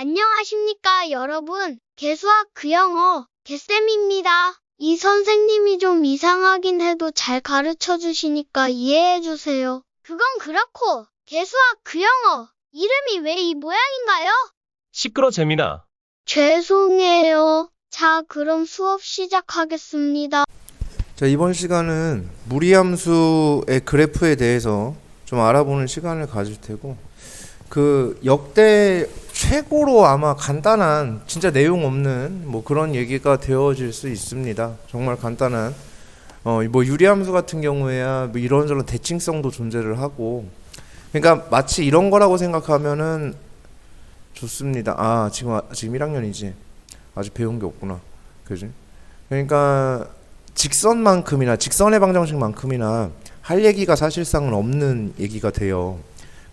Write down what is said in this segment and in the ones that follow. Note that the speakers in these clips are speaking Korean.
안녕하십니까 여러분. 개수학 그영어 개쌤입니다. 이 선생님이 좀 이상하긴 해도 잘 가르쳐 주시니까 이해해 주세요. 그건 그렇고 개수학 그영어 이름이 왜 이 모양인가요? 시끄러 재민아. 죄송해요. 자, 그럼 수업 시작하겠습니다. 자, 이번 시간은 무리함수의 그래프에 대해서 좀 알아보는 시간을 가질 테고, 그 역대 최고로 아마 간단한, 진짜 내용 없는 뭐 그런 얘기가 되어질 수 있습니다. 정말 간단한 뭐 유리함수 같은 경우에야 뭐 이런저런 대칭성도 존재를 하고, 그러니까 마치 이런 거라고 생각하면은 좋습니다. 지금 1학년이지. 아직 배운 게 없구나. 그지? 그러니까 직선만큼이나 직선의 방정식만큼이나 할 얘기가 사실상은 없는 얘기가 돼요.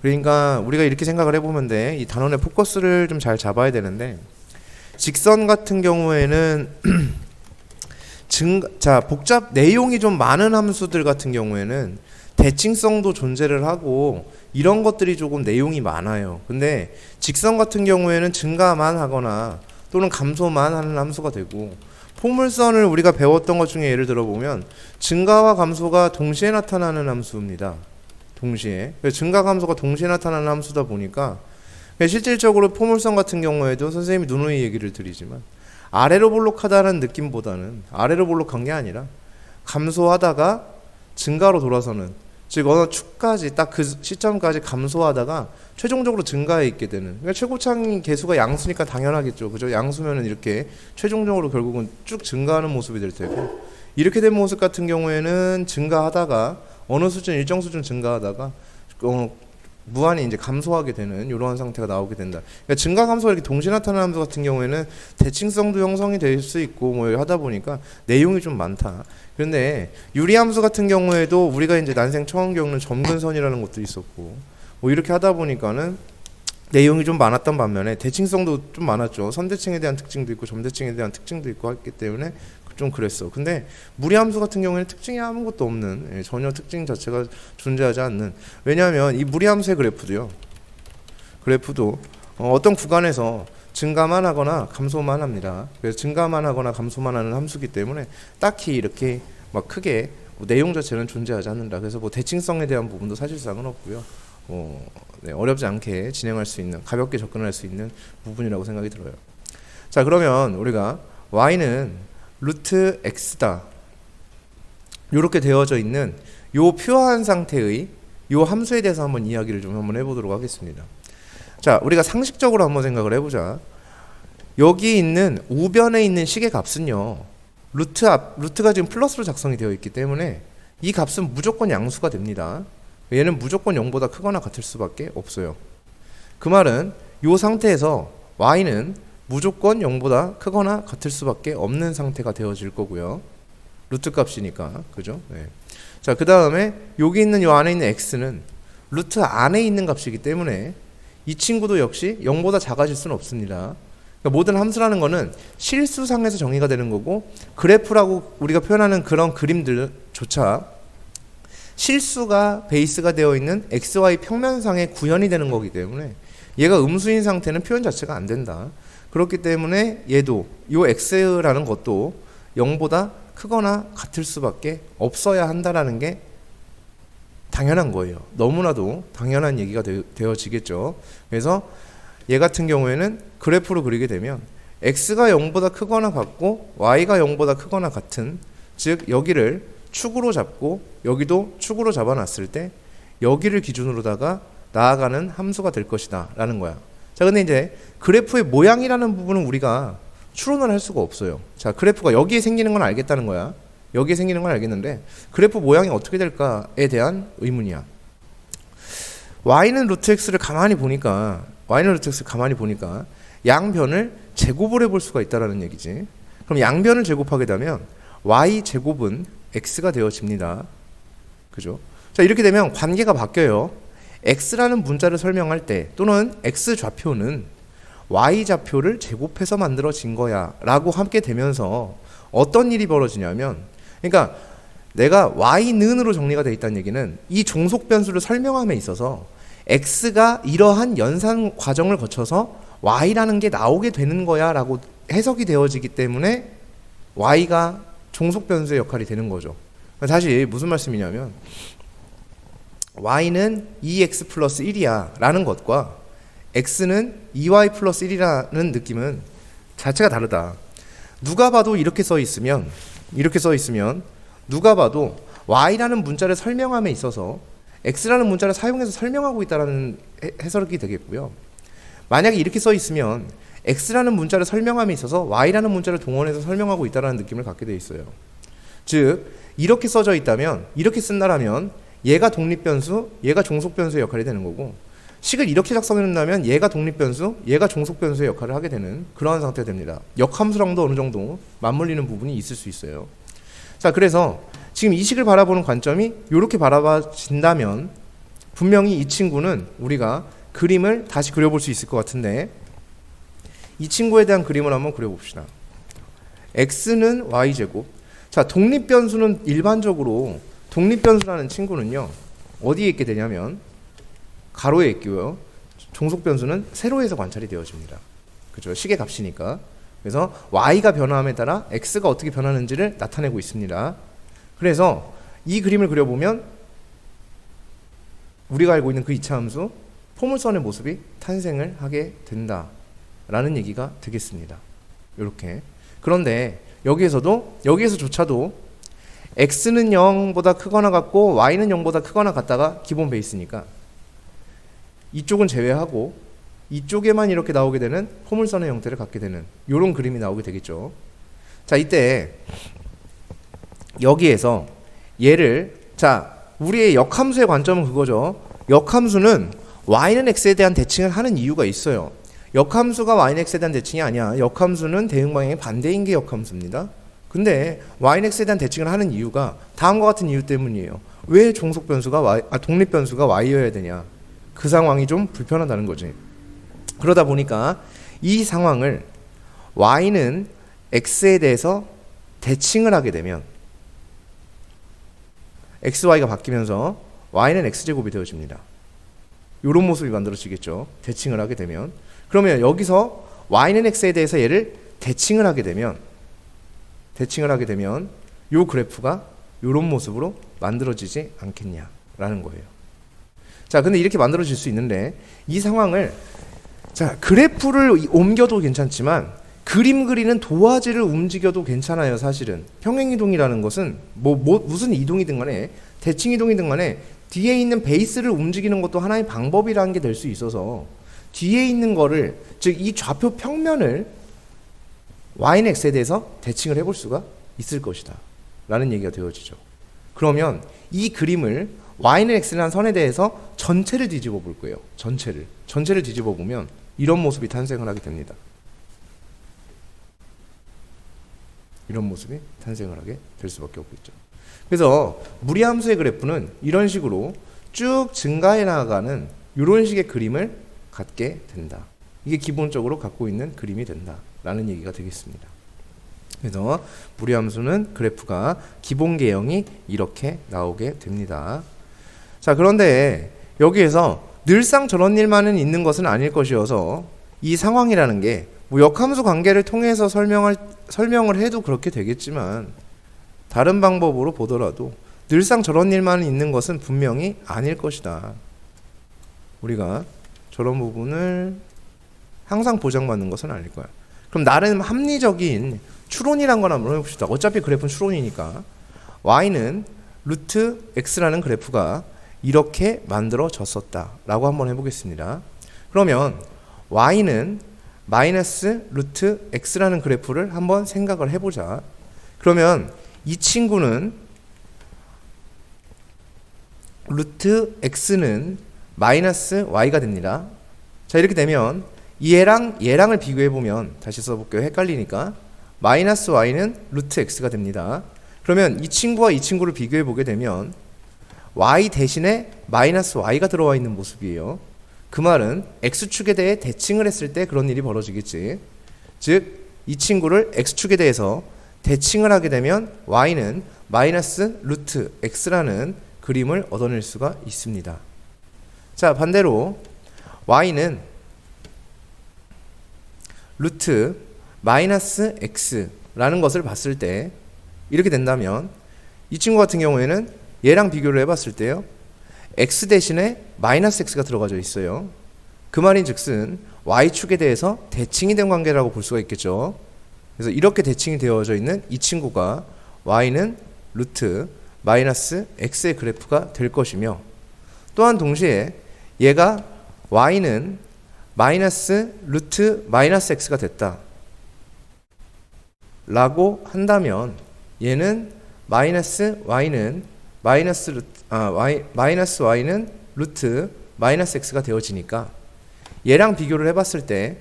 그러니까 우리가 이렇게 생각을 해보면 돼. 이 단원의 포커스를 좀 잘 잡아야 되는데, 직선 같은 경우에는 복잡 내용이 좀 많은 함수들 같은 경우에는 대칭성도 존재를 하고 이런 것들이 조금 내용이 많아요. 근데 직선 같은 경우에는 증가만 하거나 또는 감소만 하는 함수가 되고, 포물선을 우리가 배웠던 것 중에 예를 들어보면 증가와 감소가 동시에 나타나는 함수입니다. 동시에. 증가 감소가 동시에 나타나는 함수다 보니까 실질적으로 포물선 같은 경우에도 선생님이 누누이 얘기를 드리지만 아래로 볼록하다는 느낌보다는 아래로 볼록한 게 아니라 감소하다가 증가로 돌아서는, 즉 어느 축까지 딱 그 시점까지 감소하다가 최종적으로 증가해 있게 되는, 그러니까 최고창 개수가 양수니까 당연하겠죠. 그죠? 양수면은 이렇게 최종적으로 결국은 쭉 증가하는 모습이 될 테고, 이렇게 된 모습 같은 경우에는 증가하다가 어느 수준 일정 수준 증가하다가 무한히 이제 감소하게 되는 이러한 상태가 나오게 된다. 그러니까 증가 감소가 이렇게 동시에 나타나는 함수 같은 경우에는 대칭성도 형성이 될 수 있고 뭐 하다 보니까 내용이 좀 많다. 그런데 유리함수 같은 경우에도 우리가 이제 난생 처음 겪는 점근선이라는 것도 있었고, 뭐 이렇게 하다 보니까는 내용이 좀 많았던 반면에 대칭성도 좀 많았죠. 선대칭에 대한 특징도 있고 점대칭에 대한 특징도 있고 했기 때문에 좀 그랬어. 근데 무리함수 같은 경우에는 특징이 아무것도 없는, 전혀 특징 자체가 존재하지 않는, 왜냐하면 이 무리함수의 그래프도 어떤 구간에서 증가만 하거나 감소만 합니다. 그래서 증가만 하거나 감소만 하는 함수기 때문에 딱히 이렇게 막 크게 내용 자체는 존재하지 않는다. 그래서 뭐 대칭성에 대한 부분도 사실상은 없고요. 어렵지 않게 진행할 수 있는, 가볍게 접근할 수 있는 부분이라고 생각이 들어요. 자, 그러면 우리가 y는 루트 x다, 이렇게 되어져 있는 요 표한 상태의 요 함수에 대해서 한번 이야기를 좀 한번 해보도록 하겠습니다. 자, 우리가 상식적으로 한번 생각을 해보자. 여기 있는 우변에 있는 식의 값은요, 루트가 지금 플러스로 작성이 되어 있기 때문에 이 값은 무조건 양수가 됩니다. 얘는 무조건 0보다 크거나 같을 수밖에 없어요. 그 말은 이 상태에서 y는 무조건 0보다 크거나 같을 수밖에 없는 상태가 되어질 거고요. 루트 값이니까. 그죠? 네. 자, 그 다음에 여기 있는 요 안에 있는 x는 루트 안에 있는 값이기 때문에 이 친구도 역시 0보다 작아질 수는 없습니다. 그러니까 모든 함수라는 거는 실수상에서 정의가 되는 거고, 그래프라고 우리가 표현하는 그런 그림들조차 실수가 베이스가 되어 있는 xy 평면상에 구현이 되는 거기 때문에 얘가 음수인 상태는 표현 자체가 안 된다. 그렇기 때문에 얘도 요 x라는 것도 0보다 크거나 같을 수밖에 없어야 한다라는 게 당연한 거예요. 너무나도 당연한 얘기가 되어지겠죠. 그래서 얘 같은 경우에는 그래프로 그리게 되면 x가 0보다 크거나 같고 y가 0보다 크거나 같은, 즉 여기를 축으로 잡고 여기도 축으로 잡아놨을 때 여기를 기준으로다가 나아가는 함수가 될 것이다 라는 거야. 자, 근데 이제 그래프의 모양이라는 부분은 우리가 추론을 할 수가 없어요. 자, 그래프가 여기에 생기는 건 알겠다는 거야. 여기에 생기는 건 알겠는데 그래프 모양이 어떻게 될까에 대한 의문이야. y는 루트 x를 가만히 보니까 양변을 제곱을 해볼 수가 있다라는 얘기지. 그럼 양변을 제곱하게 되면 y 제곱은 x가 되어집니다. 그죠? 자, 이렇게 되면 관계가 바뀌어요. x라는 문자를 설명할 때, 또는 x 좌표는 y 좌표를 제곱해서 만들어진 거야 라고 하게 되면서 어떤 일이 벌어지냐면, 그러니까 내가 y는으로 정리가 되어 있다는 얘기는 이 종속 변수를 설명함에 있어서 x가 이러한 연산 과정을 거쳐서 y라는 게 나오게 되는 거야 라고 해석이 되어지기 때문에 y가 종속 변수의 역할이 되는 거죠. 사실 무슨 말씀이냐면 y는 2x 플러스 1이야 라는 것과 x는 2y 플러스 1이라는 느낌은 자체가 다르다. 누가 봐도 이렇게 써 있으면 누가 봐도 y라는 문자를 설명함에 있어서 x라는 문자를 사용해서 설명하고 있다는 해석이 되겠고요. 만약에 이렇게 써 있으면 x라는 문자를 설명함에 있어서 y라는 문자를 동원해서 설명하고 있다는 느낌을 갖게 돼 있어요. 즉 이렇게 써져 있다면, 이렇게 쓴다라면 얘가 독립변수, 얘가 종속변수의 역할이 되는 거고, 식을 이렇게 작성해놓는다면 얘가 독립변수, 얘가 종속변수의 역할을 하게 되는 그러한 상태가 됩니다. 역함수랑도 어느 정도 맞물리는 부분이 있을 수 있어요. 자, 그래서 지금 이 식을 바라보는 관점이 이렇게 바라봐진다면 분명히 이 친구는 우리가 그림을 다시 그려볼 수 있을 것 같은데, 이 친구에 대한 그림을 한번 그려봅시다. x는 y제곱. 자, 독립변수는 일반적으로 독립변수라는 친구는요 어디에 있게 되냐면 가로에 있고요, 종속변수는 세로에서 관찰이 되어집니다. 그죠? 식의 값이니까. 그래서 y가 변화함에 따라 x가 어떻게 변하는지를 나타내고 있습니다. 그래서 이 그림을 그려보면 우리가 알고 있는 그 이차함수 포물선의 모습이 탄생을 하게 된다라는 얘기가 되겠습니다. 이렇게. 그런데 여기에서조차도 x는 0보다 크거나 같고 y는 0보다 크거나 같다가 기본 베이스니까 이쪽은 제외하고 이쪽에만 이렇게 나오게 되는 포물선의 형태를 갖게 되는 이런 그림이 나오게 되겠죠. 자, 이때 여기에서 얘를, 자, 우리의 역함수의 관점은 그거죠. 역함수는 y는 x에 대한 대칭을 하는 이유가 있어요. 역함수가 y는 x에 대한 대칭이 아니야. 역함수는 대응 방향이 반대인 게 역함수입니다. 근데 y는 x에 대한 대칭을 하는 이유가 다음과 같은 이유 때문이에요. 왜 독립변수가 y여야 되냐? 그 상황이 좀 불편하다는 거지. 그러다 보니까 이 상황을 y는 x에 대해서 대칭을 하게 되면 xy가 바뀌면서 y는 x제곱이 되어집니다. 이런 모습이 만들어지겠죠. 대칭을 하게 되면. 그러면 여기서 y는 x에 대해서 얘를 대칭을 하게 되면 이 그래프가 이런 모습으로 만들어지지 않겠냐라는 거예요. 자, 근데 이렇게 만들어질 수 있는데 이 상황을, 자, 그래프를 옮겨도 괜찮지만 그림 그리는 도화지를 움직여도 괜찮아요. 사실은 평행이동이라는 것은 무슨 이동이든 간에, 대칭 이동이든 간에 뒤에 있는 베이스를 움직이는 것도 하나의 방법이라는 게 될 수 있어서 뒤에 있는 거를, 즉 이 좌표 평면을 y는 x에 대해서 대칭을 해볼 수가 있을 것이다 라는 얘기가 되어지죠. 그러면 이 그림을 y는 x라는 선에 대해서 전체를 뒤집어 볼 거예요. 전체를 뒤집어 보면 이런 모습이 탄생을 하게 됩니다. 이런 모습이 탄생을 하게 될 수밖에 없겠죠. 그래서 무리함수의 그래프는 이런 식으로 쭉 증가해 나가는 이런 식의 그림을 갖게 된다. 이게 기본적으로 갖고 있는 그림이 된다라는 얘기가 되겠습니다. 그래서 무리함수는 그래프가 기본 개형이 이렇게 나오게 됩니다. 자, 그런데 여기에서 늘상 저런 일만은 있는 것은 아닐 것이어서 이 상황이라는 게 뭐 역함수 관계를 통해서 설명을 해도 그렇게 되겠지만 다른 방법으로 보더라도 늘상 저런 일만은 있는 것은 분명히 아닐 것이다. 우리가 저런 부분을 항상 보장받는 것은 아닐 거야. 그럼 나름 합리적인 추론이란 걸 한번 해봅시다. 어차피 그래프는 추론이니까 y는 루트 x라는 그래프가 이렇게 만들어졌었다 라고 한번 해보겠습니다. 그러면 y는 마이너스 루트 x라는 그래프를 한번 생각을 해보자. 그러면 이 친구는 루트 x는 마이너스 y가 됩니다. 자, 이렇게 되면 얘랑을 비교해보면, 다시 써볼게요. 헷갈리니까 마이너스 y는 루트 x가 됩니다. 그러면 이 친구와 이 친구를 비교해보게 되면 y 대신에 마이너스 y가 들어와 있는 모습이에요. 그 말은 x축에 대해 대칭을 했을 때 그런 일이 벌어지겠지. 즉 이 친구를 x축에 대해서 대칭을 하게 되면 y는 마이너스 루트 x라는 그림을 얻어낼 수가 있습니다. 자, 반대로 y는 루트 마이너스 x라는 것을 봤을 때 이렇게 된다면 이 친구 같은 경우에는 얘랑 비교를 해봤을 때요, x 대신에 마이너스 x가 들어가져 있어요. 그 말인즉슨 y축에 대해서 대칭이 된 관계라고 볼 수가 있겠죠. 그래서 이렇게 대칭이 되어져 있는 이 친구가 y는 루트 마이너스 x의 그래프가 될 것이며, 또한 동시에 얘가 y는 마이너스 루트 마이너스 x가 됐다 라고 한다면 얘는 마이너스 y는 루트 마이너스 x가 되어지니까 얘랑 비교를 해봤을 때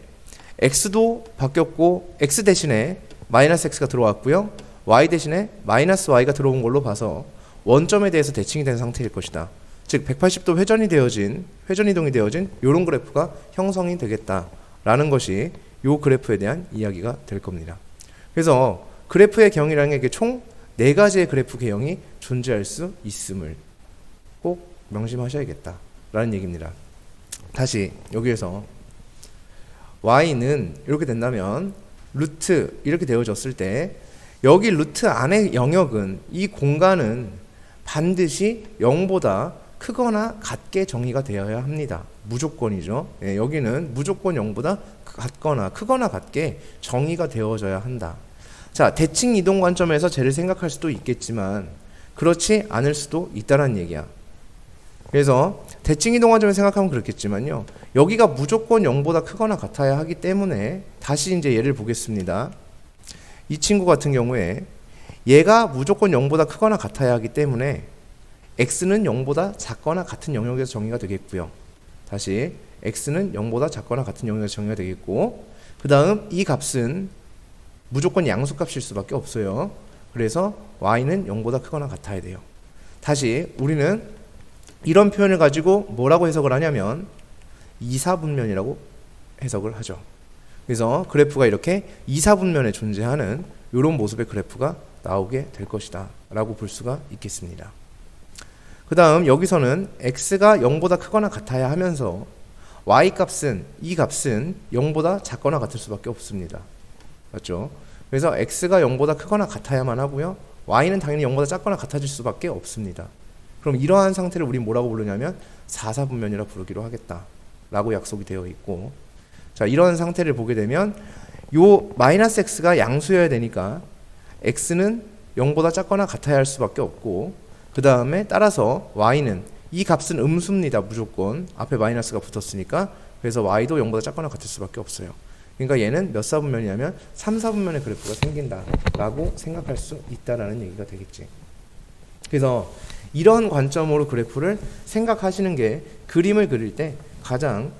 x도 바뀌었고 x 대신에 마이너스 x가 들어왔고요, y 대신에 마이너스 y가 들어온 걸로 봐서 원점에 대해서 대칭이 된 상태일 것이다. 즉 180도 회전 이동이 되어진 이런 그래프가 형성이 되겠다라는 것이 이 그래프에 대한 이야기가 될 겁니다. 그래서 그래프의 경이라는 게 총 4가지의 그래프 개형이 존재할 수 있음을 꼭 명심하셔야겠다라는 얘기입니다. 다시 여기에서 y는 이렇게 된다면 루트 이렇게 되어졌을 때 여기 루트 안의 영역은, 이 공간은 반드시 0보다 크거나 같게 정의가 되어야 합니다. 무조건이죠. 예, 여기는 무조건 0보다 같거나 크거나 같게 정의가 되어져야 한다. 자, 대칭 이동 관점에서 쟤를 생각할 수도 있겠지만 그렇지 않을 수도 있다는 얘기야. 그래서 대칭 이동 관점에서 생각하면 그렇겠지만요, 여기가 무조건 0보다 크거나 같아야 하기 때문에 다시 이제 얘를 보겠습니다. 이 친구 같은 경우에 얘가 무조건 0보다 크거나 같아야 하기 때문에 x는 0보다 작거나 같은 영역에서 정의가 되겠고요. 다시 x는 0보다 작거나 같은 영역에서 정의가 되겠고, 그 다음 이 값은 무조건 양수값일 수밖에 없어요. 그래서 y는 0보다 크거나 같아야 돼요. 다시 우리는 이런 표현을 가지고 뭐라고 해석을 하냐면 이사분면이라고 해석을 하죠. 그래서 그래프가 이렇게 이사분면에 존재하는 이런 모습의 그래프가 나오게 될 것이다 라고 볼 수가 있겠습니다. 그 다음 여기서는 x가 0보다 크거나 같아야 하면서 y값은, 이 값은 0보다 작거나 같을 수밖에 없습니다. 맞죠? 그래서 x가 0보다 크거나 같아야만 하고요, y는 당연히 0보다 작거나 같아질 수밖에 없습니다. 그럼 이러한 상태를 우리 뭐라고 부르냐면 사사분면이라 부르기로 하겠다 라고 약속이 되어 있고, 자, 이런 상태를 보게 되면 요 마이너스 x가 양수여야 되니까 x는 0보다 작거나 같아야 할 수밖에 없고, 그 다음에 따라서 y는, 이 값은 음수입니다. 무조건 앞에 마이너스가 붙었으니까. 그래서 y도 0보다 작거나 같을 수밖에 없어요. 그러니까 얘는 몇 사분면이냐면 3사분면의 그래프가 생긴다 라고 생각할 수 있다라는 얘기가 되겠지. 그래서 이런 관점으로 그래프를 생각하시는 게 그림을 그릴 때 가장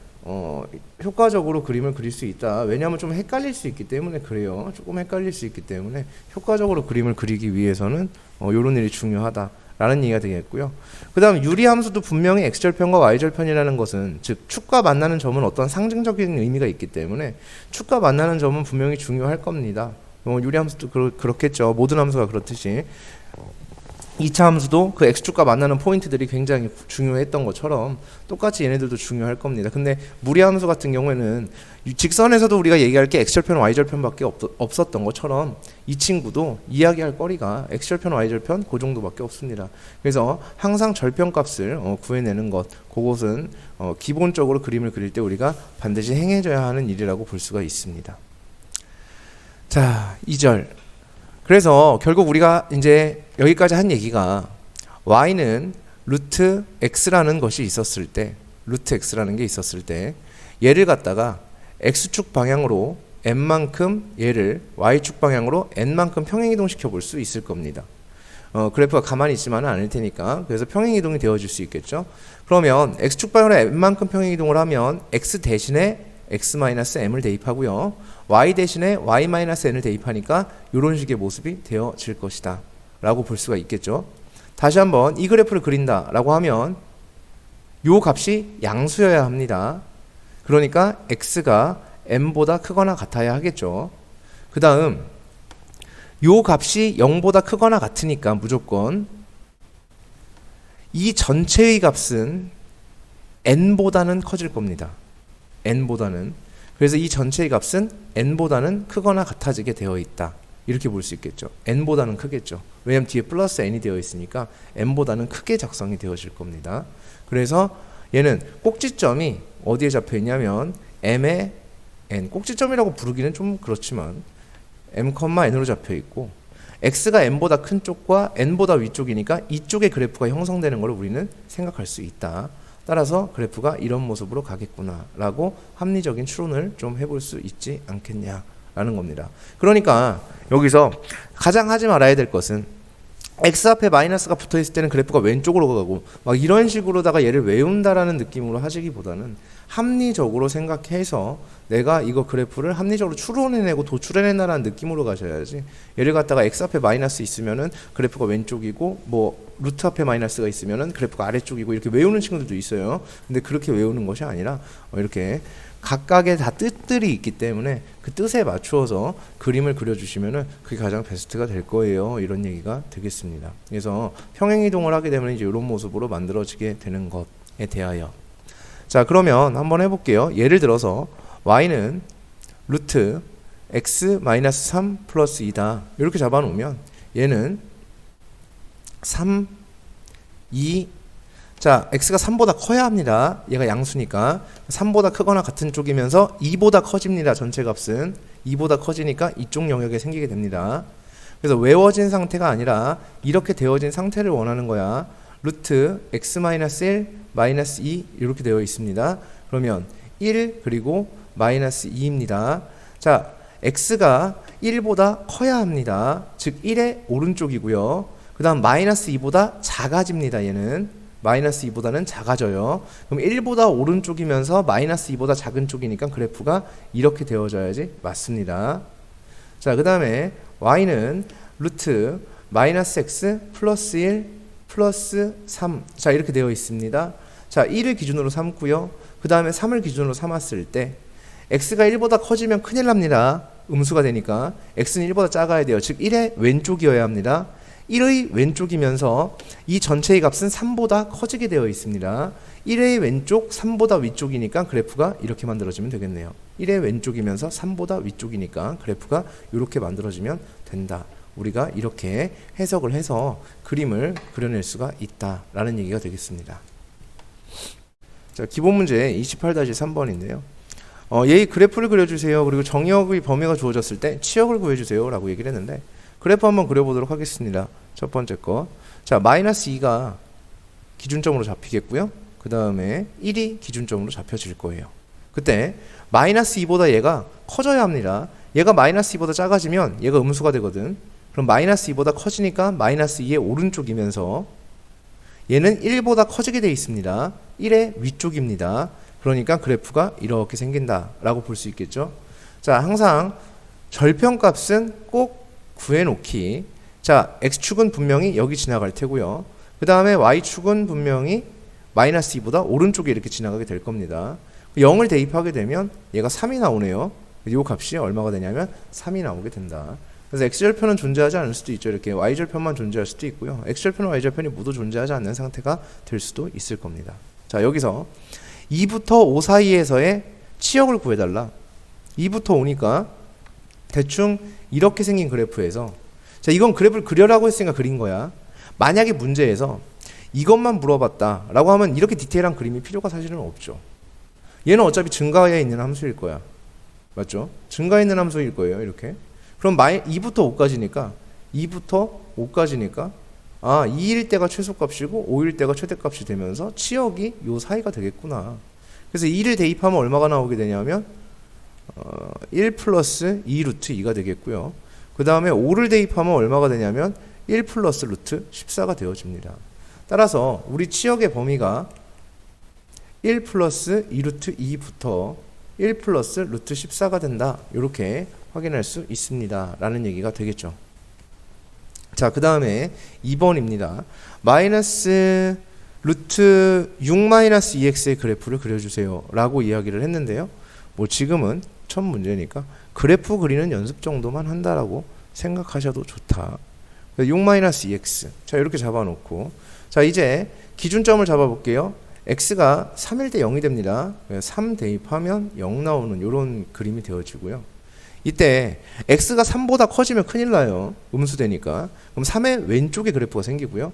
효과적으로 그림을 그릴 수 있다. 왜냐하면 좀 헷갈릴 수 있기 때문에 그래요. 조금 헷갈릴 수 있기 때문에 효과적으로 그림을 그리기 위해서는 이런 일이 중요하다라는 얘기가 되겠고요. 그 다음 유리함수도 분명히 x절편과 y절편이라는 것은, 즉 축과 만나는 점은 어떤 상징적인 의미가 있기 때문에 축과 만나는 점은 분명히 중요할 겁니다. 유리함수도 그렇겠죠. 모든 함수가 그렇듯이 2차 함수도 그 x축과 만나는 포인트들이 굉장히 중요했던 것처럼 똑같이 얘네들도 중요할 겁니다. 근데 무리함수 같은 경우에는 직선에서도 우리가 얘기할 게 x절편, y절편밖에 없었던 것처럼 이 친구도 이야기할 거리가 x절편, y절편 그 정도밖에 없습니다. 그래서 항상 절편값을 구해내는 것, 그것은 기본적으로 그림을 그릴 때 우리가 반드시 행해져야 하는 일이라고 볼 수가 있습니다. 자, 2절. 그래서 결국 우리가 이제 여기까지 한 얘기가 y는 루트 x라는 것이 있었을 때, 루트 x라는 게 있었을 때 얘를 갖다가 x축 방향으로 n만큼, 얘를 y축 방향으로 n만큼 평행이동시켜 볼 수 있을 겁니다. 그래프가 가만히 있지만은 않을 테니까. 그래서 평행이동이 되어질 수 있겠죠. 그러면 x축 방향으로 n만큼 평행이동을 하면 x 대신에 x-m을 대입하고요, y 대신에 y-n을 대입하니까 이런 식의 모습이 되어질 것이다 라고 볼 수가 있겠죠. 다시 한번 이 그래프를 그린다 라고 하면 요 값이 양수여야 합니다. 그러니까 x가 m보다 크거나 같아야 하겠죠. 그 다음 요 값이 0보다 크거나 같으니까 무조건 이 전체의 값은 n보다는 커질 겁니다. n보다는. 그래서 이 전체의 값은 n보다는 크거나 같아지게 되어 있다. 이렇게 볼 수 있겠죠. n보다는 크겠죠. 왜냐면 뒤에 플러스 n이 되어 있으니까 n보다는 크게 작성이 되어질 겁니다. 그래서 얘는 꼭지점이 어디에 잡혀 있냐면 m의 n, 꼭지점이라고 부르기는 좀 그렇지만 m, n으로 잡혀 있고 x가 n보다 큰 쪽과 n보다 위쪽이니까 이쪽의 그래프가 형성되는 걸 우리는 생각할 수 있다. 따라서 그래프가 이런 모습으로 가겠구나 라고 합리적인 추론을 좀 해볼 수 있지 않겠냐 라는 겁니다. 그러니까 여기서 가장 하지 말아야 될 것은 x 앞에 마이너스가 붙어 있을 때는 그래프가 왼쪽으로 가고 막 이런 식으로다가 얘를 외운다라는 느낌으로 하시기보다는 합리적으로 생각해서 내가 이거 그래프를 합리적으로 추론해내고 도출해낸다라는 느낌으로 가셔야지. 얘를 갖다가 x 앞에 마이너스 있으면은 그래프가 왼쪽이고 뭐 루트 앞에 마이너스가 있으면은 그래프가 아래쪽이고 이렇게 외우는 친구들도 있어요. 근데 그렇게 외우는 것이 아니라 이렇게 각각의 다 뜻들이 있기 때문에 그 뜻에 맞추어서 그림을 그려주시면은 그게 가장 베스트가 될 거예요. 이런 얘기가 되겠습니다. 그래서 평행이동을 하게 되면 이제 이런 모습으로 만들어지게 되는 것에 대하여. 자, 그러면 한번 해볼게요. 예를 들어서 y는 루트 x-3 플러스 2다. 이렇게 잡아놓으면 얘는 3, 2, 자, x가 3보다 커야 합니다. 얘가 양수니까 3보다 크거나 같은 쪽이면서 2보다 커집니다. 전체 값은 2보다 커지니까 이쪽 영역에 생기게 됩니다. 그래서 외워진 상태가 아니라 이렇게 되어진 상태를 원하는 거야. 루트 x-1 마이너스 2 이렇게 되어 있습니다. 그러면 1 그리고 마이너스 2입니다. 자, x가 1보다 커야 합니다. 즉 1의 오른쪽이고요. 그 다음 마이너스 2보다 작아집니다. 얘는 마이너스 2보다는 작아져요. 그럼 1보다 오른쪽이면서 마이너스 2보다 작은 쪽이니까 그래프가 이렇게 되어져야지 맞습니다. 자, 그 다음에 y는 루트 마이너스 x 플러스 1 플러스 3. 자, 이렇게 되어 있습니다. 자, 1을 기준으로 삼고요. 그 다음에 3을 기준으로 삼았을 때 x가 1보다 커지면 큰일 납니다. 음수가 되니까 x는 1보다 작아야 돼요. 즉 1의 왼쪽이어야 합니다. 1의 왼쪽이면서 이 전체의 값은 3보다 커지게 되어 있습니다. 1의 왼쪽, 3보다 위쪽이니까 그래프가 이렇게 만들어지면 되겠네요. 1의 왼쪽이면서 3보다 위쪽이니까 그래프가 이렇게 만들어지면 된다. 우리가 이렇게 해석을 해서 그림을 그려낼 수가 있다라는 얘기가 되겠습니다. 자, 기본 문제 28-3번인데요. 얘의 그래프를 그려주세요. 그리고 정역의 범위가 주어졌을 때 치역을 구해주세요 라고 얘기를 했는데 그래프 한번 그려보도록 하겠습니다. 첫 번째 거. 자, 마이너스 2가 기준점으로 잡히겠고요. 그 다음에 1이 기준점으로 잡혀질 거예요. 그때 마이너스 2보다 얘가 커져야 합니다. 얘가 마이너스 2보다 작아지면 얘가 음수가 되거든. 그럼 마이너스 2보다 커지니까 마이너스 2의 오른쪽이면서 얘는 1보다 커지게 되어 있습니다. 1의 위쪽입니다. 그러니까 그래프가 이렇게 생긴다라고 볼 수 있겠죠. 자, 항상 절편값은 꼭 구해놓기. 자, x축은 분명히 여기 지나갈 테고요. 그 다음에 y축은 분명히 마이너스 2보다 오른쪽에 이렇게 지나가게 될 겁니다. 0을 대입하게 되면 얘가 3이 나오네요. 이 값이 얼마가 되냐면 3이 나오게 된다. 그래서 x절편은 존재하지 않을 수도 있죠. 이렇게 y절편만 존재할 수도 있고요. x절편과 y절편이 모두 존재하지 않는 상태가 될 수도 있을 겁니다. 자, 여기서 2부터 5 사이에서의 치역을 구해달라. 2부터 5니까 대충 이렇게 생긴 그래프에서, 자, 이건 그래프를 그려라고 했으니까 그린 거야. 만약에 문제에서 이것만 물어봤다 라고 하면 이렇게 디테일한 그림이 필요가 사실은 없죠. 얘는 어차피 증가에 있는 함수일 거야. 맞죠? 증가에 있는 함수일 거예요. 이렇게. 그럼 2부터 5까지니까 2부터 5까지니까 2일 때가 최소값이고 5일 때가 최대값이 되면서 치역이 요 사이가 되겠구나. 그래서 2를 대입하면 얼마가 나오게 되냐면 1 플러스 2 루트 2가 되겠고요. 그 다음에 5를 대입하면 얼마가 되냐면 1 플러스 루트 14가 되어집니다. 따라서 우리 치역의 범위가 1 플러스 2 루트 2부터 1 플러스 루트 14가 된다. 이렇게 확인할 수 있습니다. 라는 얘기가 되겠죠. 자, 그 다음에 2번입니다. 마이너스 루트 6 마이너스 2x의 그래프를 그려주세요. 라고 이야기를 했는데요. 뭐 지금은 첫 문제니까 그래프 그리는 연습 정도만 한다라고 생각하셔도 좋다. 6 마이너스 2x. 자, 이렇게 잡아놓고. 자, 이제 기준점을 잡아볼게요. x가 3일 때 0이 됩니다. 3 대입하면 0 나오는 이런 그림이 되어지고요. 이때 x가 3보다 커지면 큰일 나요. 음수되니까. 그럼 3의 왼쪽에 그래프가 생기고요.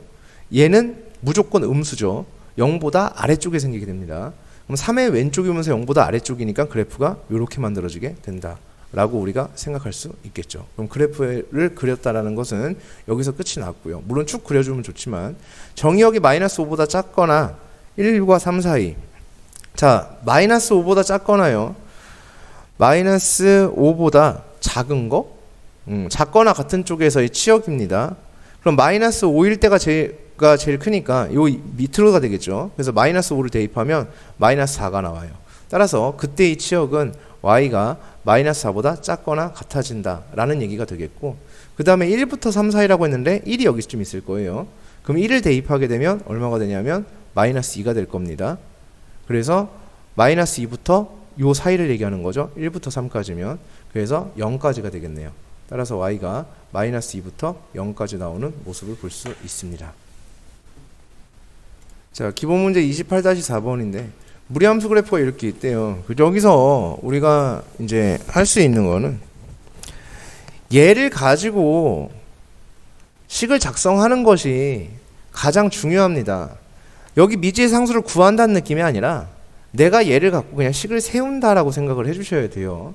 얘는 무조건 음수죠. 0보다 아래쪽에 생기게 됩니다. 그럼 3의 왼쪽이면서 0보다 아래쪽이니까 그래프가 이렇게 만들어지게 된다 라고 우리가 생각할 수 있겠죠. 그럼 그래프를 그렸다라는 것은 여기서 끝이 났고요. 물론 쭉 그려주면 좋지만 정의역이 마이너스 5보다 작거나 1과 3 사이. 자, 마이너스 5보다 작거나요. 마이너스 5보다 작은 거? 작거나 같은 쪽에서의 치역입니다. 그럼 마이너스 5일 때가 제일 크니까 요 밑으로가 되겠죠. 그래서 마이너스 5를 대입하면 마이너스 4가 나와요. 따라서 그때의 치역은 y가 마이너스 4보다 작거나 같아진다 라는 얘기가 되겠고, 그 다음에 1부터 3 사이라고 했는데 1이 여기쯤 있을 거예요. 그럼 1을 대입하게 되면 얼마가 되냐면 마이너스 2가 될 겁니다. 그래서 마이너스 2부터 요 사이를 얘기하는 거죠. 1부터 3까지면. 그래서 0까지가 되겠네요. 따라서 y가 마이너스 2부터 0까지 나오는 모습을 볼 수 있습니다. 자, 기본 문제 28-4번인데 무리함수 그래프가 이렇게 있대요. 여기서 우리가 이제 할 수 있는 거는 얘를 가지고 식을 작성하는 것이 가장 중요합니다. 여기 미지의 상수를 구한다는 느낌이 아니라 내가 얘를 갖고 그냥 식을 세운다라고 생각을 해주셔야 돼요.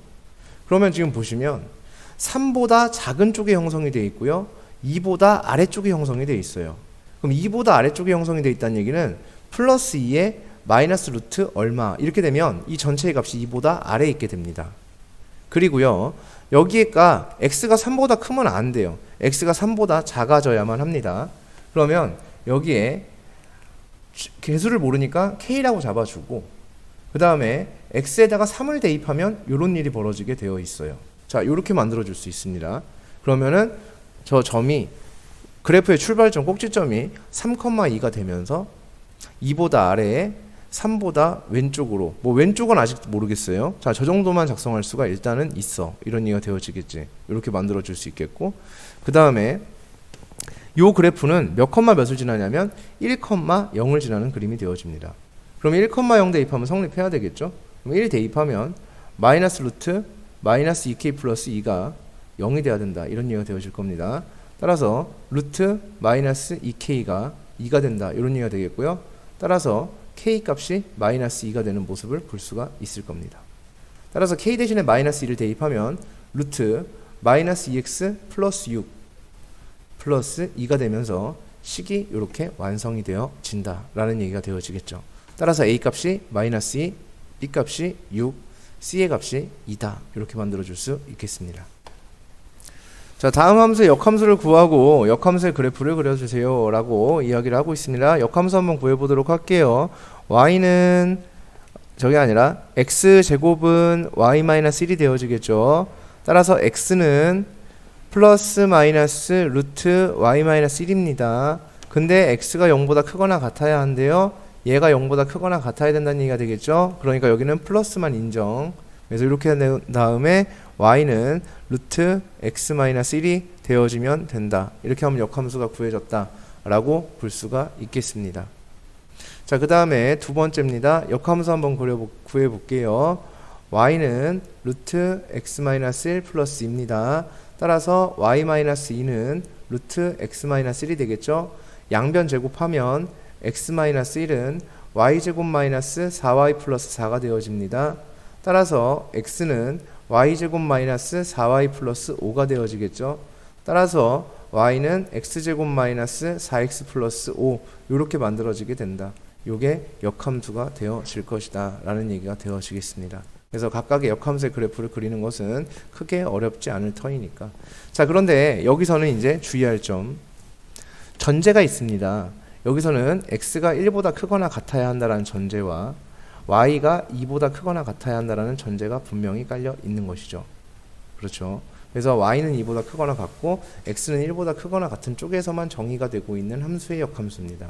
그러면 지금 보시면 3보다 작은 쪽에 형성이 되어 있고요. 2보다 아래쪽에 형성이 되어 있어요. 그럼 2보다 아래쪽에 형성이 되어 있다는 얘기는 플러스 2에 마이너스 루트 얼마 이렇게 되면 이 전체의 값이 2보다 아래에 있게 됩니다. 그리고요. 여기에가 x가 3보다 크면 안 돼요. x가 3보다 작아져야만 합니다. 그러면 여기에 개수를 모르니까 k라고 잡아주고 그 다음에 x에다가 3을 대입하면 이런 일이 벌어지게 되어 있어요. 자, 이렇게 만들어줄 수 있습니다. 그러면은 저 점이 그래프의 출발점 꼭지점이 3,2가 되면서 2보다 아래에 3보다 왼쪽으로, 뭐 왼쪽은 아직 모르겠어요. 자, 저 정도만 작성할 수가 일단은 있어. 이런 얘기가 되어지겠지. 이렇게 만들어줄 수 있겠고, 그 다음에 요 그래프는 몇 컴마 몇을 지나냐면 1,0을 지나는 그림이 되어집니다. 그럼 1,0 대입하면 성립해야 되겠죠? 그럼 1 대입하면 마이너스 루트 마이너스 2k 플러스 2가 0이 돼야 된다. 이런 얘기가 되어질 겁니다. 따라서 루트 마이너스 2k가 2가 된다. 이런 얘기가 되겠고요. 따라서 k 값이 마이너스 2가 되는 모습을 볼 수가 있을 겁니다. 따라서 k 대신에 마이너스 2를 대입하면 루트 마이너스 2x 플러스 6 플러스 2가 되면서 식이 이렇게 완성이 되어진다 라는 얘기가 되어지겠죠. 따라서 a 값이 마이너스 2, b 값이 6, c의 값이 2다. 이렇게 만들어줄 수 있겠습니다. 자, 다음 함수의 역함수를 구하고 역함수의 그래프를 그려주세요 라고 이야기를 하고 있습니다. 역함수 한번 구해보도록 할게요. y는 저게 아니라 x제곱은 y-1이 되어지겠죠. 따라서 x는 플러스 마이너스 루트 y-1입니다. 근데 x가 0보다 크거나 같아야 한대요. 얘가 0보다 크거나 같아야 된다는 얘기가 되겠죠. 그러니까 여기는 플러스만 인정. 그래서 이렇게 한 다음에 y는 루트 x-1이 되어지면 된다. 이렇게 하면 역함수가 구해졌다 라고 볼 수가 있겠습니다. 자, 그 다음에 두 번째입니다. 역함수 한번 구해볼게요. y는 루트 x-1 플러스 2입니다. 따라서 y-2는 루트 x-1이 되겠죠. 양변 제곱하면 x-1은 y제곱 마이너스 4y 플러스 4가 되어집니다. 따라서 x는 y제곱 마이너스 4y 플러스 5가 되어지겠죠. 따라서 y는 x제곱 마이너스 4x 플러스 5 이렇게 만들어지게 된다. 요게 역함수가 되어질 것이다 라는 얘기가 되어지겠습니다. 그래서 각각의 역함수의 그래프를 그리는 것은 크게 어렵지 않을 터이니까. 자, 그런데 여기서는 이제 주의할 점, 전제가 있습니다. 여기서는 x가 1보다 크거나 같아야 한다는 전제와 y가 2보다 크거나 같아야 한다는 전제가 분명히 깔려 있는 것이죠. 그렇죠. 그래서 y는 2보다 크거나 같고 x는 1보다 크거나 같은 쪽에서만 정의가 되고 있는 함수의 역함수입니다.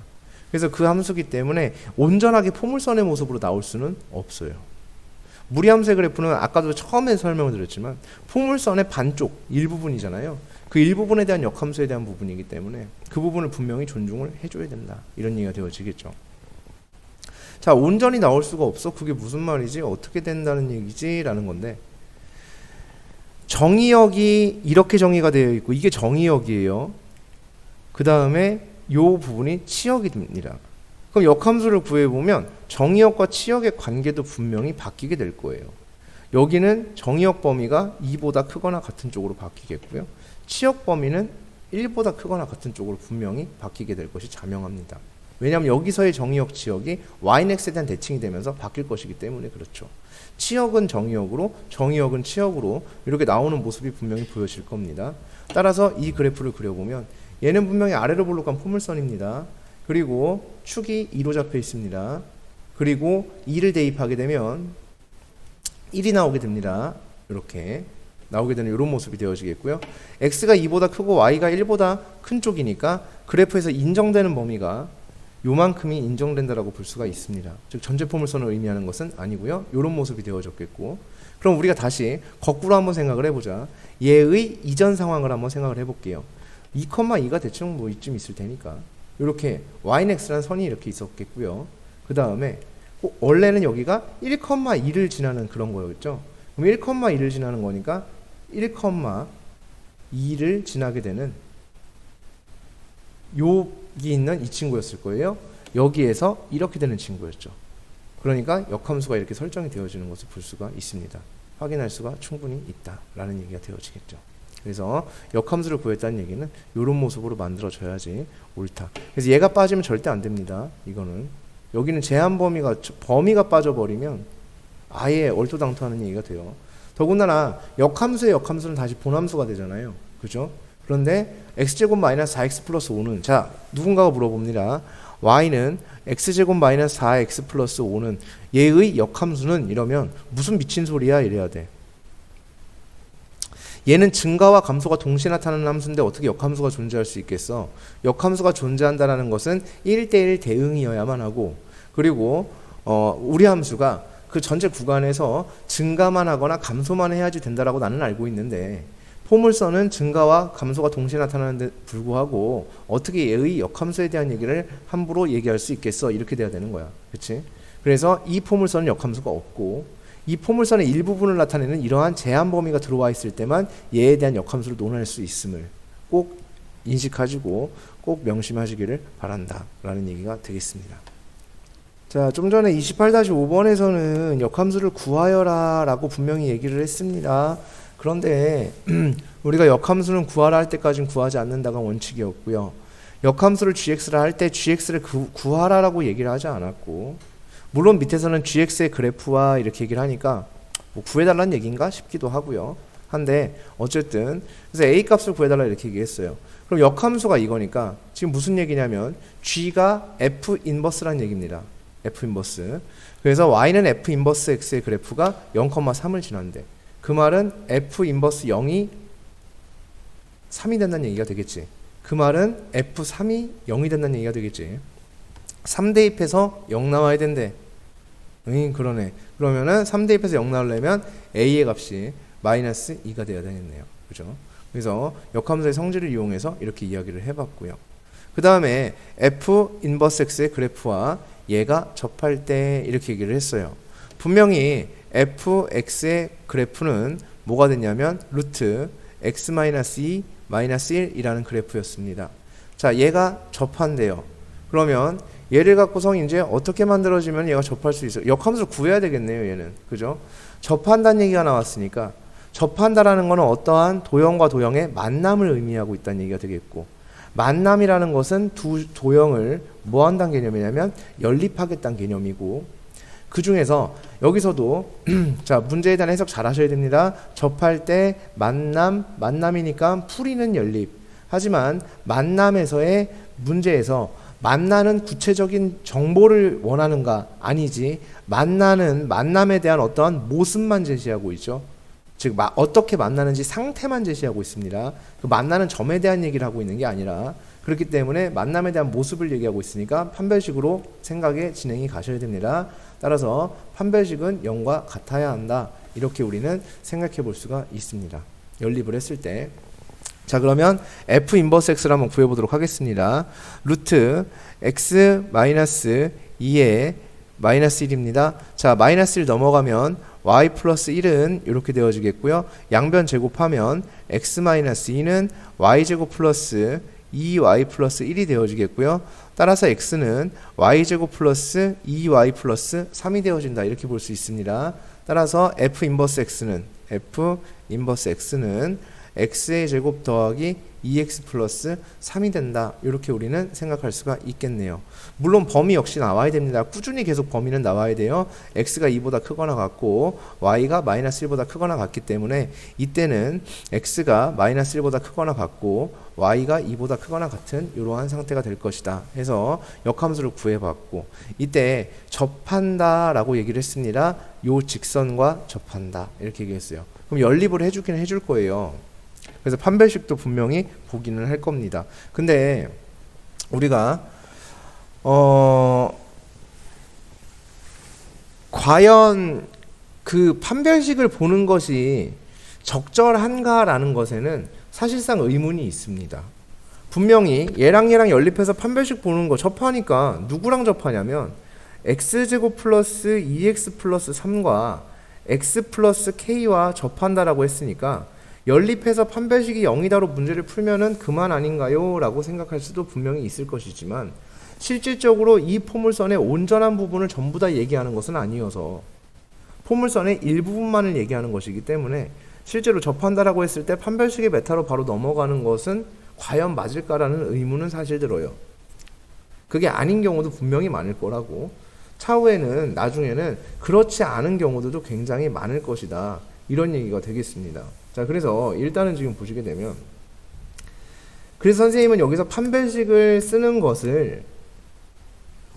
그래서 그 함수기 때문에 온전하게 포물선의 모습으로 나올 수는 없어요. 무리함수의 그래프는 아까도 처음에 설명을 드렸지만 포물선의 반쪽 일부분이잖아요. 그 일부분에 대한 역함수에 대한 부분이기 때문에 그 부분을 분명히 존중을 해줘야 된다. 이런 얘기가 되어지겠죠. 자, 온전히 나올 수가 없어. 그게 무슨 말이지? 어떻게 된다는 얘기지? 라는 건데, 정의역이 이렇게 정의가 되어 있고 이게 정의역이에요. 그 다음에 요 부분이 치역이 됩니다. 그럼 역함수를 구해보면 정의역과 치역의 관계도 분명히 바뀌게 될 거예요. 여기는 정의역 범위가 2보다 크거나 같은 쪽으로 바뀌겠고요. 치역 범위는 1보다 크거나 같은 쪽으로 분명히 바뀌게 될 것이 자명합니다. 왜냐하면 여기서의 정의역 치역이 yx에 대한 대칭이 되면서 바뀔 것이기 때문에 그렇죠. 치역은 정의역으로, 정의역은 치역으로 이렇게 나오는 모습이 분명히 보여질 겁니다. 따라서 이 그래프를 그려보면 얘는 분명히 아래로 볼록한 포물선입니다. 그리고 축이 2로 잡혀 있습니다. 그리고 2를 대입하게 되면 1이 나오게 됩니다. 이렇게 나오게 되는 이런 모습이 되어지겠고요. x가 2보다 크고 y가 1보다 큰 쪽이니까 그래프에서 인정되는 범위가 요만큼이 인정된다라고 볼 수가 있습니다. 즉 전체 포물선을 의미하는 것은 아니고요. 이런 모습이 되어졌겠고, 그럼 우리가 다시 거꾸로 한번 생각을 해보자. 얘의 이전 상황을 한번 생각을 해볼게요. 2,2가 대충 뭐 이쯤 있을 테니까 이렇게 yx라는 선이 이렇게 있었겠고요. 그 다음에 원래는 여기가 1,2를 지나는 그런 거였죠. 그럼 1,2를 지나는 거니까 1,2를 지나게 되는 여기 있는 이 친구였을 거예요. 여기에서 이렇게 되는 친구였죠. 그러니까 역함수가 이렇게 설정이 되어지는 것을 볼 수가 있습니다. 확인할 수가 충분히 있다라는 얘기가 되어지겠죠. 그래서 역함수를 구했다는 얘기는 이런 모습으로 만들어져야지 옳다. 그래서 얘가 빠지면 절대 안 됩니다. 이거는 여기는 제한 범위가 빠져버리면 아예 얼토당토하는 얘기가 돼요. 더군다나 역함수의 역함수는 다시 본함수가 되잖아요. 그죠? 그런데 x제곱 마이너스 4x 플러스 5는, 자, 누군가가 물어봅니다. y는 x제곱 마이너스 4x 플러스 5는 얘의 역함수는, 이러면 무슨 미친 소리야 이래야 돼. 얘는 증가와 감소가 동시에 나타나는 함수인데 어떻게 역함수가 존재할 수 있겠어? 역함수가 존재한다는 것은 1대1 대응이어야만 하고, 그리고 우리 함수가 그 전체 구간에서 증가만 하거나 감소만 해야지 된다라고 나는 알고 있는데, 포물선은 증가와 감소가 동시에 나타나는데 불구하고 어떻게 얘의 역함수에 대한 얘기를 함부로 얘기할 수 있겠어? 이렇게 돼야 되는 거야. 그치? 그래서 이 포물선은 역함수가 없고, 이 포물선의 일부분을 나타내는 이러한 제한 범위가 들어와 있을 때만 얘에 대한 역함수를 논할 수 있음을 꼭 인식하시고 꼭 명심하시기를 바란다 라는 얘기가 되겠습니다. 자, 좀 전에 28-5번에서는 역함수를 구하여라 라고 분명히 얘기를 했습니다. 그런데 우리가 역함수는 구하라 할 때까지는 구하지 않는다가 원칙이었고요. 역함수를 gx라 할 때 gx를 구하라라고 얘기를 하지 않았고, 물론 밑에서는 gx의 그래프와 이렇게 얘기를 하니까 뭐 구해달라는 얘기인가 싶기도 하고요. 한데 어쨌든 그래서 a 값을 구해달라 이렇게 얘기했어요. 그럼 역함수가 이거니까 지금 무슨 얘기냐면 g가 f 인버스라는 얘기입니다. f 인버스. 그래서 y는 f 인버스 x의 그래프가 0,3을 지난대. 그 말은 f 인버스 0이 3이 된다는 얘기가 되겠지. 그 말은 f3이 0이 된다는 얘기가 되겠지. 3 대입해서 0 나와야 된대. 응, 그러네. 그러면은 3 대입해서 0 나오려면 a의 값이 마이너스 2가 돼야 되겠네요. 그죠? 그래서 역함수의 성질을 이용해서 이렇게 이야기를 해봤고요. 그 다음에 f 인버스 x의 그래프와 얘가 접할 때 이렇게 얘기를 했어요. 분명히 fx의 그래프는 뭐가 됐냐면 루트 x-2 마이너스 1이라는 그래프였습니다. 자, 얘가 접한대요. 그러면 얘를 갖고서 이제 어떻게 만들어지면 얘가 접할 수 있어요? 역함수를 구해야 되겠네요, 얘는. 그죠? 접한다는 얘기가 나왔으니까 접한다라는 거는 어떠한 도형과 도형의 만남을 의미하고 있다는 얘기가 되겠고, 만남이라는 것은 두 도형을 뭐 한다는 개념이냐면 연립하겠다는 개념이고, 그 중에서 여기서도 자, 문제에 대한 해석 잘 하셔야 됩니다. 접할 때 만남이니까 풀이는 연립. 하지만 만남에서의 문제에서 만나는 구체적인 정보를 원하는가? 아니지. 만남에 대한 어떠한 모습만 제시하고 있죠. 즉 어떻게 만나는지 상태만 제시하고 있습니다. 그 만나는 점에 대한 얘기를 하고 있는 게 아니라, 그렇기 때문에 만남에 대한 모습을 얘기하고 있으니까 판별식으로 생각에 진행이 가셔야 됩니다. 따라서 판별식은 0과 같아야 한다. 이렇게 우리는 생각해 볼 수가 있습니다. 연립을 했을 때. 자, 그러면 f 인버스 x를 한번 구해보도록 하겠습니다. 루트 x 마이너스 2의 마이너스 1입니다. 자, 마이너스 1 넘어가면 y 플러스 1은 이렇게 되어지겠고요. 양변 제곱하면 x 마이너스 2는 y제곱 플러스 2y 플러스 1이 되어지겠고요. 따라서 x는 y제곱 플러스 2y 플러스 3이 되어진다. 이렇게 볼 수 있습니다. 따라서 f 인버스 x는 x의 제곱 더하기 2x 플러스 3이 된다. 이렇게 우리는 생각할 수가 있겠네요. 물론 범위 역시 나와야 됩니다. 꾸준히 계속 범위는 나와야 돼요. x가 2보다 크거나 같고 y가 마이너스 1보다 크거나 같기 때문에 이때는 x가 마이너스 1보다 크거나 같고 y가 2보다 크거나 같은 이러한 상태가 될 것이다 해서 역함수를 구해봤고, 이때 접한다 라고 얘기를 했습니다. 요 직선과 접한다 이렇게 얘기했어요. 그럼 연립을 해주긴 해줄 거예요. 그래서 판별식도 분명히 보기는 할 겁니다. 근데 우리가 과연 그 판별식을 보는 것이 적절한가라는 것에는 사실상 의문이 있습니다. 분명히 얘랑 연립해서 판별식 보는 거 접하니까 누구랑 접하냐면 x제곱 플러스 2x 플러스 3과 x 플러스 k와 접한다라고 했으니까 연립해서 판별식이 0이다로 문제를 풀면은 그만 아닌가요? 라고 생각할 수도 분명히 있을 것이지만 실질적으로 이 포물선의 온전한 부분을 전부 다 얘기하는 것은 아니어서 포물선의 일부분만을 얘기하는 것이기 때문에 실제로 접한다라고 했을 때 판별식의 메타로 바로 넘어가는 것은 과연 맞을까라는 의문은 사실 들어요. 그게 아닌 경우도 분명히 많을 거라고, 차후에는 나중에는 그렇지 않은 경우들도 굉장히 많을 것이다, 이런 얘기가 되겠습니다. 자, 그래서 일단은 지금 보시게 되면, 그래서 선생님은 여기서 판별식을 쓰는 것을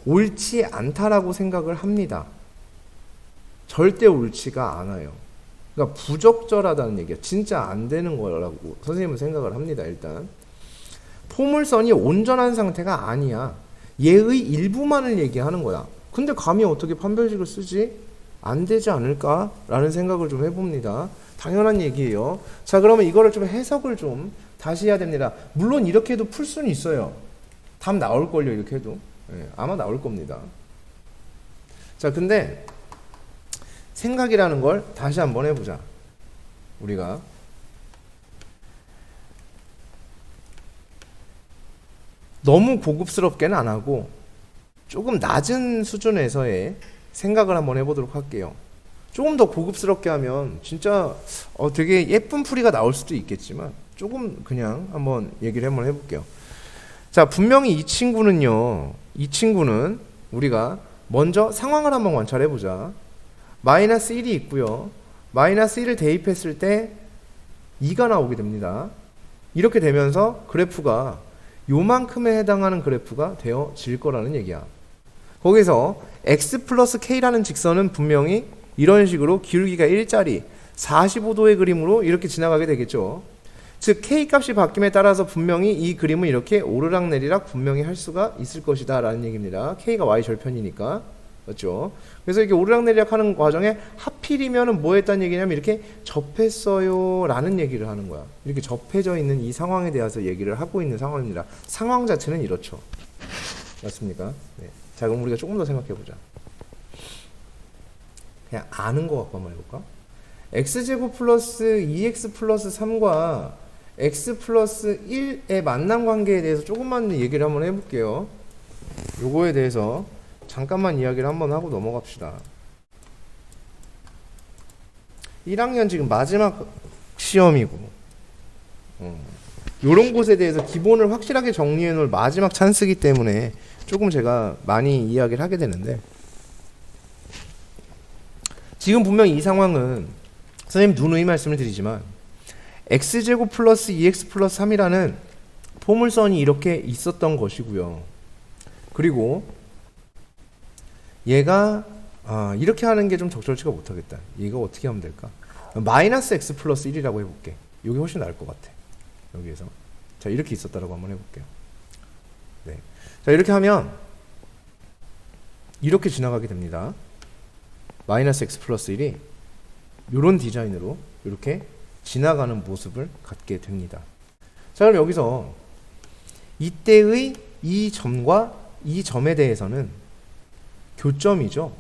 옳지 않다라고 생각을 합니다. 절대 옳지가 않아요. 그러니까 부적절하다는 얘기야. 진짜 안 되는 거라고 선생님은 생각을 합니다. 일단 포물선이 온전한 상태가 아니야. 얘의 일부만을 얘기하는 거야. 근데 감히 어떻게 판별식을 쓰지? 안 되지 않을까? 라는 생각을 좀 해봅니다. 당연한 얘기예요. 자, 그러면 이거를 좀 해석을 좀 다시 해야 됩니다. 물론 이렇게 해도 풀 수는 있어요. 답 나올걸요, 이렇게 해도. 네, 아마 나올 겁니다. 자, 근데 생각이라는 걸 다시 한번 해보자. 우리가 너무 고급스럽게는 안 하고 조금 낮은 수준에서의 생각을 한번 해보도록 할게요. 조금 더 고급스럽게 하면 진짜 되게 예쁜 풀이가 나올 수도 있겠지만 조금 그냥 한번 얘기를 한번 해볼게요. 자, 분명히 이 친구는 우리가 먼저 상황을 한번 관찰해보자. 마이너스 1이 있고요. 마이너스 1을 대입했을 때 2가 나오게 됩니다. 이렇게 되면서 그래프가 요만큼에 해당하는 그래프가 되어질 거라는 얘기야. 거기서 x 플러스 k라는 직선은 분명히 이런 식으로 기울기가 1짜리 45도의 그림으로 이렇게 지나가게 되겠죠. 즉 k 값이 바뀜에 따라서 분명히 이 그림은 이렇게 오르락내리락 분명히 할 수가 있을 것이다 라는 얘기입니다. k가 y 절편이니까. 맞죠? 그래서 이렇게 오르락내리락 하는 과정에 하필이면 뭐 했다는 얘기냐면 이렇게 접했어요 라는 얘기를 하는 거야. 이렇게 접해져 있는 이 상황에 대해서 얘기를 하고 있는 상황입니다. 상황 자체는 이렇죠. 맞습니까? 네. 자, 그럼 우리가 조금 더 생각해 보자. 그냥 아는 거 갖고 한번 해볼까? x제곱 플러스 2x 플러스 3과 x 플러스 1의 만남 관계에 대해서 조금만 얘기를 한번 해볼게요. 요거에 대해서 잠깐만 이야기를 한번 하고 넘어갑시다. 1학년 지금 마지막 시험이고 요런 곳에 대해서 기본을 확실하게 정리해 놓을 마지막 찬스이기 때문에 조금 제가 많이 이야기를 하게 되는데, 지금 분명히 이 상황은 선생님 누누이 말씀을 드리지만 x제곱 플러스 2x 플러스 3이라는 포물선이 이렇게 있었던 것이고요. 그리고 얘가 이렇게 하는 게 좀 적절치가 못하겠다. 얘가 어떻게 하면 될까? 마이너스 x 플러스 1이라고 해볼게. 이게 훨씬 나을 것 같아. 여기에서 자, 이렇게 있었다라고 한번 해볼게요. 네. 자, 이렇게 하면 이렇게 지나가게 됩니다. 마이너스 x 플러스 1이 이런 디자인으로 이렇게 지나가는 모습을 갖게 됩니다. 자, 그럼 여기서 이때의 이 점과 이 점에 대해서는 교점이죠.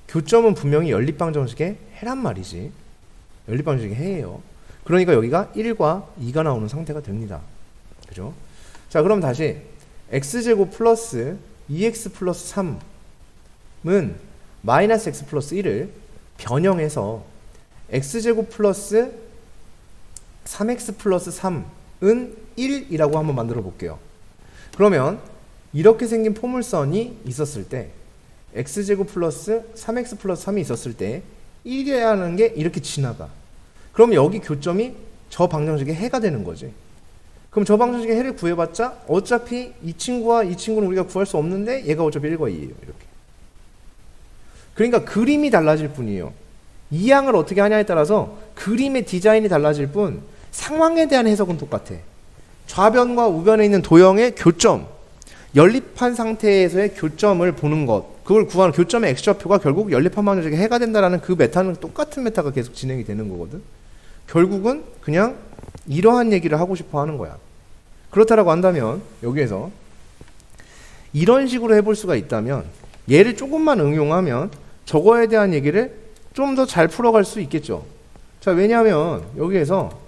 교점은 분명히 연립방정식의 해란 말이지. 연립방정식의 해예요. 그러니까 여기가 1과 2가 나오는 상태가 됩니다. 그죠? 자, 그럼 다시 x제곱 플러스 2x 플러스 3은 마이너스 x 플러스 1을 변형해서 x제곱 플러스 3x 플러스 3은 1이라고 한번 만들어 볼게요. 그러면 이렇게 생긴 포물선이 있었을 때 x제곱 플러스 3x 플러스 3이 있었을 때 1이라는 게 이렇게 지나가. 그럼 여기 교점이 저 방정식의 해가 되는 거지. 그럼 저 방정식의 해를 구해봤자 어차피 이 친구와 이 친구는 우리가 구할 수 없는데 얘가 어차피 1과 2예요. 이렇게. 그러니까 그림이 달라질 뿐이에요. 이 양을 어떻게 하냐에 따라서 그림의 디자인이 달라질 뿐 상황에 대한 해석은 똑같아. 좌변과 우변에 있는 도형의 교점, 연립한 상태에서의 교점을 보는 것, 그걸 구하는 교점의 x좌표가 결국 연립한 방정식의 해가 된다라는 그 메타는 똑같은 메타가 계속 진행이 되는 거거든. 결국은 그냥 이러한 얘기를 하고 싶어 하는 거야. 그렇다라고 한다면 여기에서 이런 식으로 해볼 수가 있다면 얘를 조금만 응용하면 저거에 대한 얘기를 좀 더 잘 풀어갈 수 있겠죠. 자, 왜냐하면 여기에서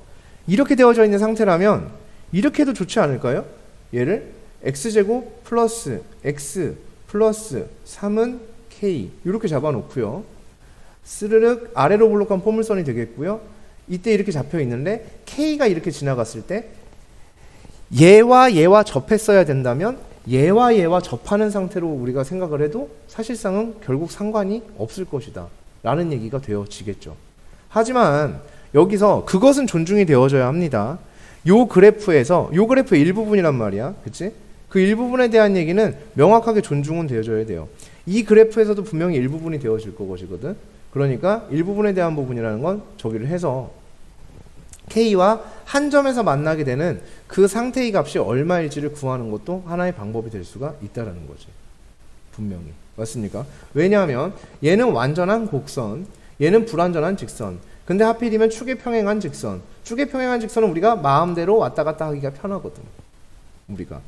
이렇게 되어져 있는 상태라면 이렇게 해도 좋지 않을까요? 얘를 x제곱 플러스 x 플러스 3은 k 이렇게 잡아놓고요. 스르륵 아래로 볼록한 포물선이 되겠고요. 이때 이렇게 잡혀 있는데 k가 이렇게 지나갔을 때 얘와 얘와 접했어야 된다면 얘와 얘와 접하는 상태로 우리가 생각을 해도 사실상은 결국 상관이 없을 것이다 라는 얘기가 되어지겠죠. 하지만 여기서 그것은 존중이 되어져야 합니다. 요 그래프에서 요 그래프의 일부분이란 말이야. 그치? 그 일부분에 대한 얘기는 명확하게 존중은 되어져야 돼요. 이 그래프에서도 분명히 일부분이 되어질 것이거든. 그러니까 일부분에 대한 부분이라는 건 저기를 해서 K와 한 점에서 만나게 되는 그 상태의 값이 얼마일지를 구하는 것도 하나의 방법이 될 수가 있다라는 거지. 분명히. 맞습니까? 왜냐하면 얘는 완전한 곡선, 얘는 불완전한 직선. 근데 하필이면 축에 평행한 직선. 축에 평행한 직선은 우리가 마음대로 왔다 갔다 하기가 편하거든. 우리가.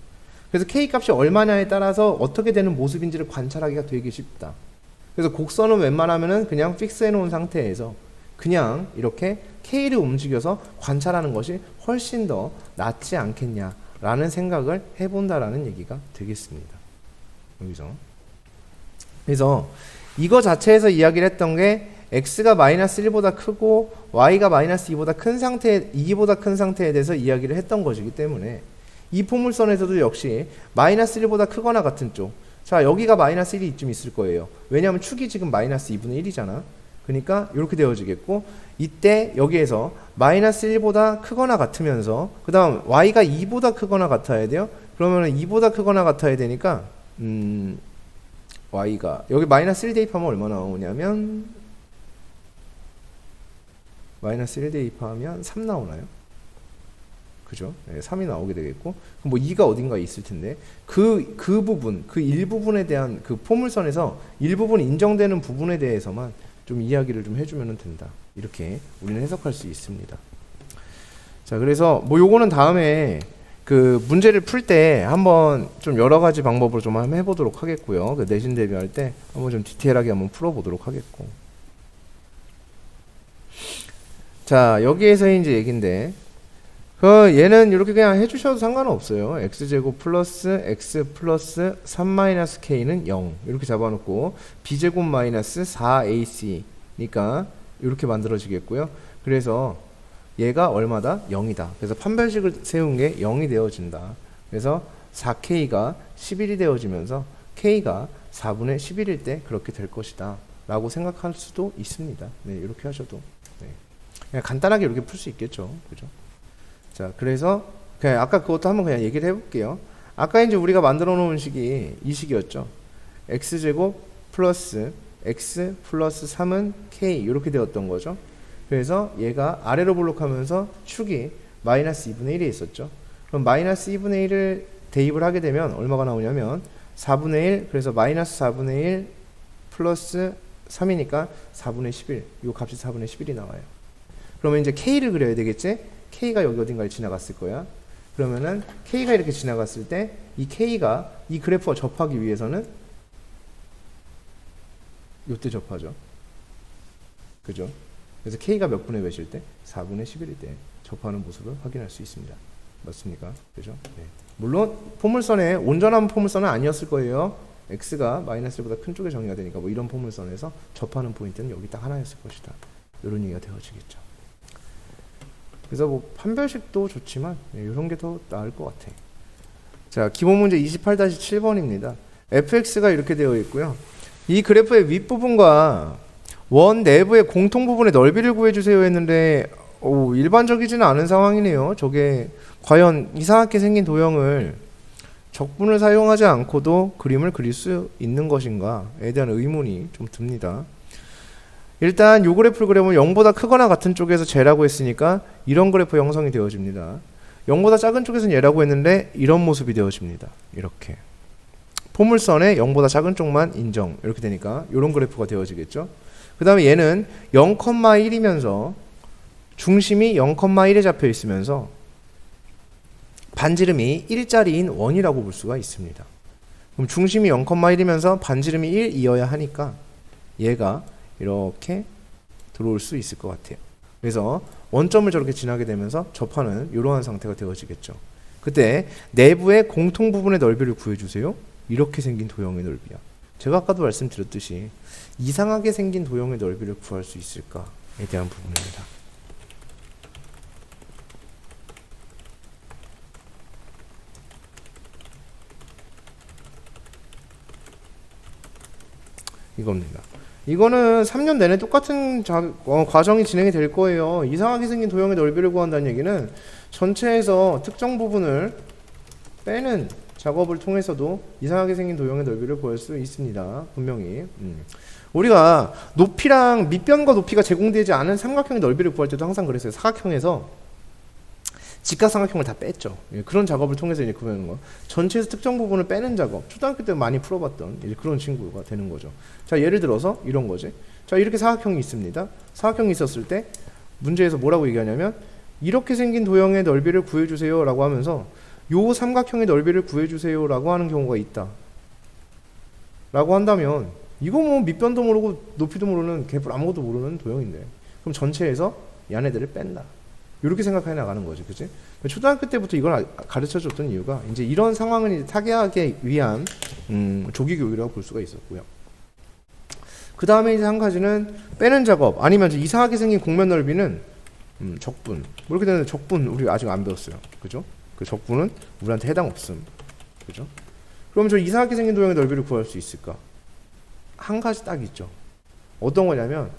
그래서 K 값이 얼마냐에 따라서 어떻게 되는 모습인지를 관찰하기가 되게 쉽다. 그래서 곡선은 웬만하면은 그냥 픽스해 놓은 상태에서 그냥 이렇게 K를 움직여서 관찰하는 것이 훨씬 더 낫지 않겠냐라는 생각을 해본다라는 얘기가 되겠습니다. 여기서. 그래서 이거 자체에서 이야기를 했던 게 x가 마이너스 1보다 크고 y가 마이너스 2보다 큰 상태, 2보다 큰 상태에 대해서 이야기를 했던 것이기 때문에 이 포물선에서도 역시 마이너스 1보다 크거나 같은 쪽. 자, 여기가 마이너스 1이 이쯤 있을 거예요. 왜냐하면 축이 지금 마이너스 2분의 1이잖아. 그러니까 이렇게 되어지겠고 이때 여기에서 마이너스 1보다 크거나 같으면서 그 다음 y가 2보다 크거나 같아야 돼요. 그러면 2보다 크거나 같아야 되니까 y가 여기 마이너스 1 대입하면 얼마 나오냐면 마이너스 1 대입하면 3 나오나요? 그죠? 네, 3이 나오게 되겠고 그럼 뭐 2가 어딘가에 있을 텐데 그 부분, 그 일부분에 대한 그 포물선에서 일부분 인정되는 부분에 대해서만 좀 이야기를 좀 해주면 된다. 이렇게 우리는 해석할 수 있습니다. 자, 그래서 뭐 요거는 다음에 그 문제를 풀 때 한번 좀 여러 가지 방법으로 좀 한번 해보도록 하겠고요. 그 내신 대비할 때 한번 좀 디테일하게 한번 풀어보도록 하겠고. 자, 여기에서 이제 얘긴데, 그 얘는 이렇게 그냥 해주셔도 상관은 없어요. x제곱 플러스 x 플러스 3 마이너스 k는 0 이렇게 잡아놓고 b제곱 마이너스 4ac니까 이렇게 만들어지겠고요. 그래서 얘가 얼마다? 0이다. 그래서 판별식을 세운 게 0이 되어진다. 그래서 4k가 11이 되어지면서 k가 4분의 11일 때 그렇게 될 것이다 라고 생각할 수도 있습니다. 네, 이렇게 하셔도 네. 그냥 간단하게 이렇게 풀 수 있겠죠. 그죠? 자, 그래서 그냥 아까 그것도 한번 그냥 얘기를 해볼게요. 아까 이제 우리가 만들어 놓은 식이 이 식이었죠. x제곱 플러스 x 플러스 3은 k 이렇게 되었던 거죠. 그래서 얘가 아래로 볼록하면서 축이 마이너스 2분의 1에 있었죠. 그럼 마이너스 2분의 1을 대입을 하게 되면 얼마가 나오냐면 4분의 1 그래서 마이너스 4분의 1 플러스 3이니까 4분의 11 이 값이 4분의 11이 나와요. 그러면 이제 k를 그려야 되겠지? k가 여기 어딘가를 지나갔을 거야. 그러면은 k가 이렇게 지나갔을 때 이 k가 이 그래프와 접하기 위해서는 요때 접하죠. 그죠? 그래서 K가 몇 분의 몇일 때? 4분의 11일 때 접하는 모습을 확인할 수 있습니다. 맞습니까? 그죠? 네. 물론 포물선에 온전한 포물선은 아니었을 거예요. X가 마이너스 1보다 큰 쪽에 정의가 되니까 뭐 이런 포물선에서 접하는 포인트는 여기 딱 하나였을 것이다. 이런 얘기가 되어지겠죠. 그래서 뭐 판별식도 좋지만 이런 게 더 나을 것 같아. 자, 기본 문제 28-7번입니다. fx가 이렇게 되어 있고요. 이 그래프의 윗부분과 원 내부의 공통 부분의 넓이를 구해주세요 했는데 일반적이지는 않은 상황이네요. 저게 과연 이상하게 생긴 도형을 적분을 사용하지 않고도 그림을 그릴 수 있는 것인가에 대한 의문이 좀 듭니다. 일단 요 그래프를 그려보면 0보다 크거나 같은 쪽에서 제라고 했으니까 이런 그래프 형성이 되어집니다. 0보다 작은 쪽에서는 얘라고 했는데 이런 모습이 되어집니다. 이렇게 포물선에 0보다 작은 쪽만 인정 이렇게 되니까 이런 그래프가 되어지겠죠. 그 다음에 얘는 0,1이면서 중심이 0,1에 잡혀 있으면서 반지름이 1짜리인 원이라고 볼 수가 있습니다. 그럼 중심이 0,1이면서 반지름이 1이어야 하니까 얘가 이렇게 들어올 수 있을 것 같아요. 그래서 원점을 저렇게 지나게 되면서 접하는 이러한 상태가 되어지겠죠. 그때 내부의 공통 부분의 넓이를 구해주세요. 이렇게 생긴 도형의 넓이야. 제가 아까도 말씀드렸듯이 이상하게 생긴 도형의 넓이를 구할 수 있을까에 대한 부분입니다. 이겁니다. 이거는 3년 내내 똑같은 과정이 진행이 될 거예요. 이상하게 생긴 도형의 넓이를 구한다는 얘기는 전체에서 특정 부분을 빼는 작업을 통해서도 이상하게 생긴 도형의 넓이를 구할 수 있습니다. 분명히. 우리가 높이랑 밑변과 높이가 제공되지 않은 삼각형의 넓이를 구할 때도 항상 그랬어요. 사각형에서 직각삼각형을 다 뺐죠. 그런 작업을 통해서 이제 구하는 거. 전체에서 특정 부분을 빼는 작업. 초등학교 때 많이 풀어봤던 이제 그런 친구가 되는 거죠. 자, 예를 들어서 이런 거지. 자, 이렇게 사각형이 있습니다. 사각형이 있었을 때 문제에서 뭐라고 얘기하냐면 이렇게 생긴 도형의 넓이를 구해주세요 라고 하면서 요 삼각형의 넓이를 구해주세요 라고 하는 경우가 있다 라고 한다면 이거 뭐 밑변도 모르고 높이도 모르는 개뿔 아무것도 모르는 도형인데 그럼 전체에서 얘네들을 뺀다 이렇게 생각해 나가는 거지, 그치? 초등학교 때부터 이걸 가르쳐 줬던 이유가 이제 이런 상황을 이제 타개하기 위한 조기 교육이라고 볼 수가 있었고요. 그 다음에 이제 한 가지는 빼는 작업 아니면 이상하게 생긴 곡면 넓이는 적분. 뭐 이렇게 되는데 적분 우리 아직 안 배웠어요, 그죠? 그 적분은 우리한테 해당 없음, 그죠? 그럼 저 이상하게 생긴 도형의 넓이를 구할 수 있을까? 한 가지 딱 있죠. 어떤 거냐면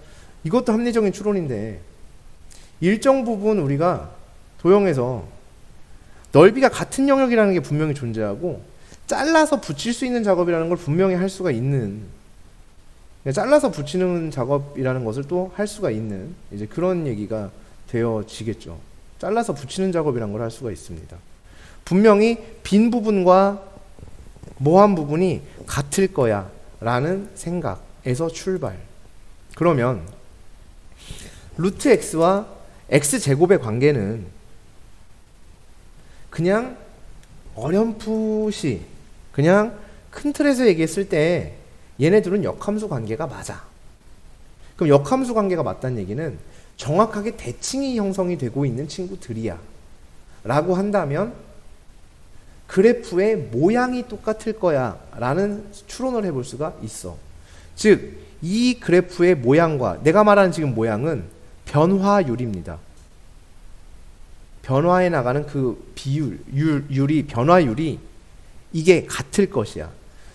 이것도 합리적인 추론인데. 일정 부분 우리가 도형에서 넓이가 같은 영역이라는 게 분명히 존재하고 잘라서 붙일 수 있는 작업이라는 걸 분명히 할 수가 있는 잘라서 붙이는 작업이라는 것을 또 할 수가 있는 이제 그런 얘기가 되어지겠죠. 잘라서 붙이는 작업이라는 걸 할 수가 있습니다. 분명히 빈 부분과 모한 부분이 같을 거야 라는 생각에서 출발. 그러면 루트 x와 x제곱의 관계는 그냥 어렴풋이 그냥 큰 틀에서 얘기했을 때 얘네들은 역함수 관계가 맞아. 그럼 역함수 관계가 맞다는 얘기는 정확하게 대칭이 형성이 되고 있는 친구들이야 라고 한다면 그래프의 모양이 똑같을 거야 라는 추론을 해볼 수가 있어. 즉 이 그래프의 모양과 내가 말하는 지금 모양은 변화율입니다. 변화해 나가는 그 비율, 변화율이 이게 같을 것이야.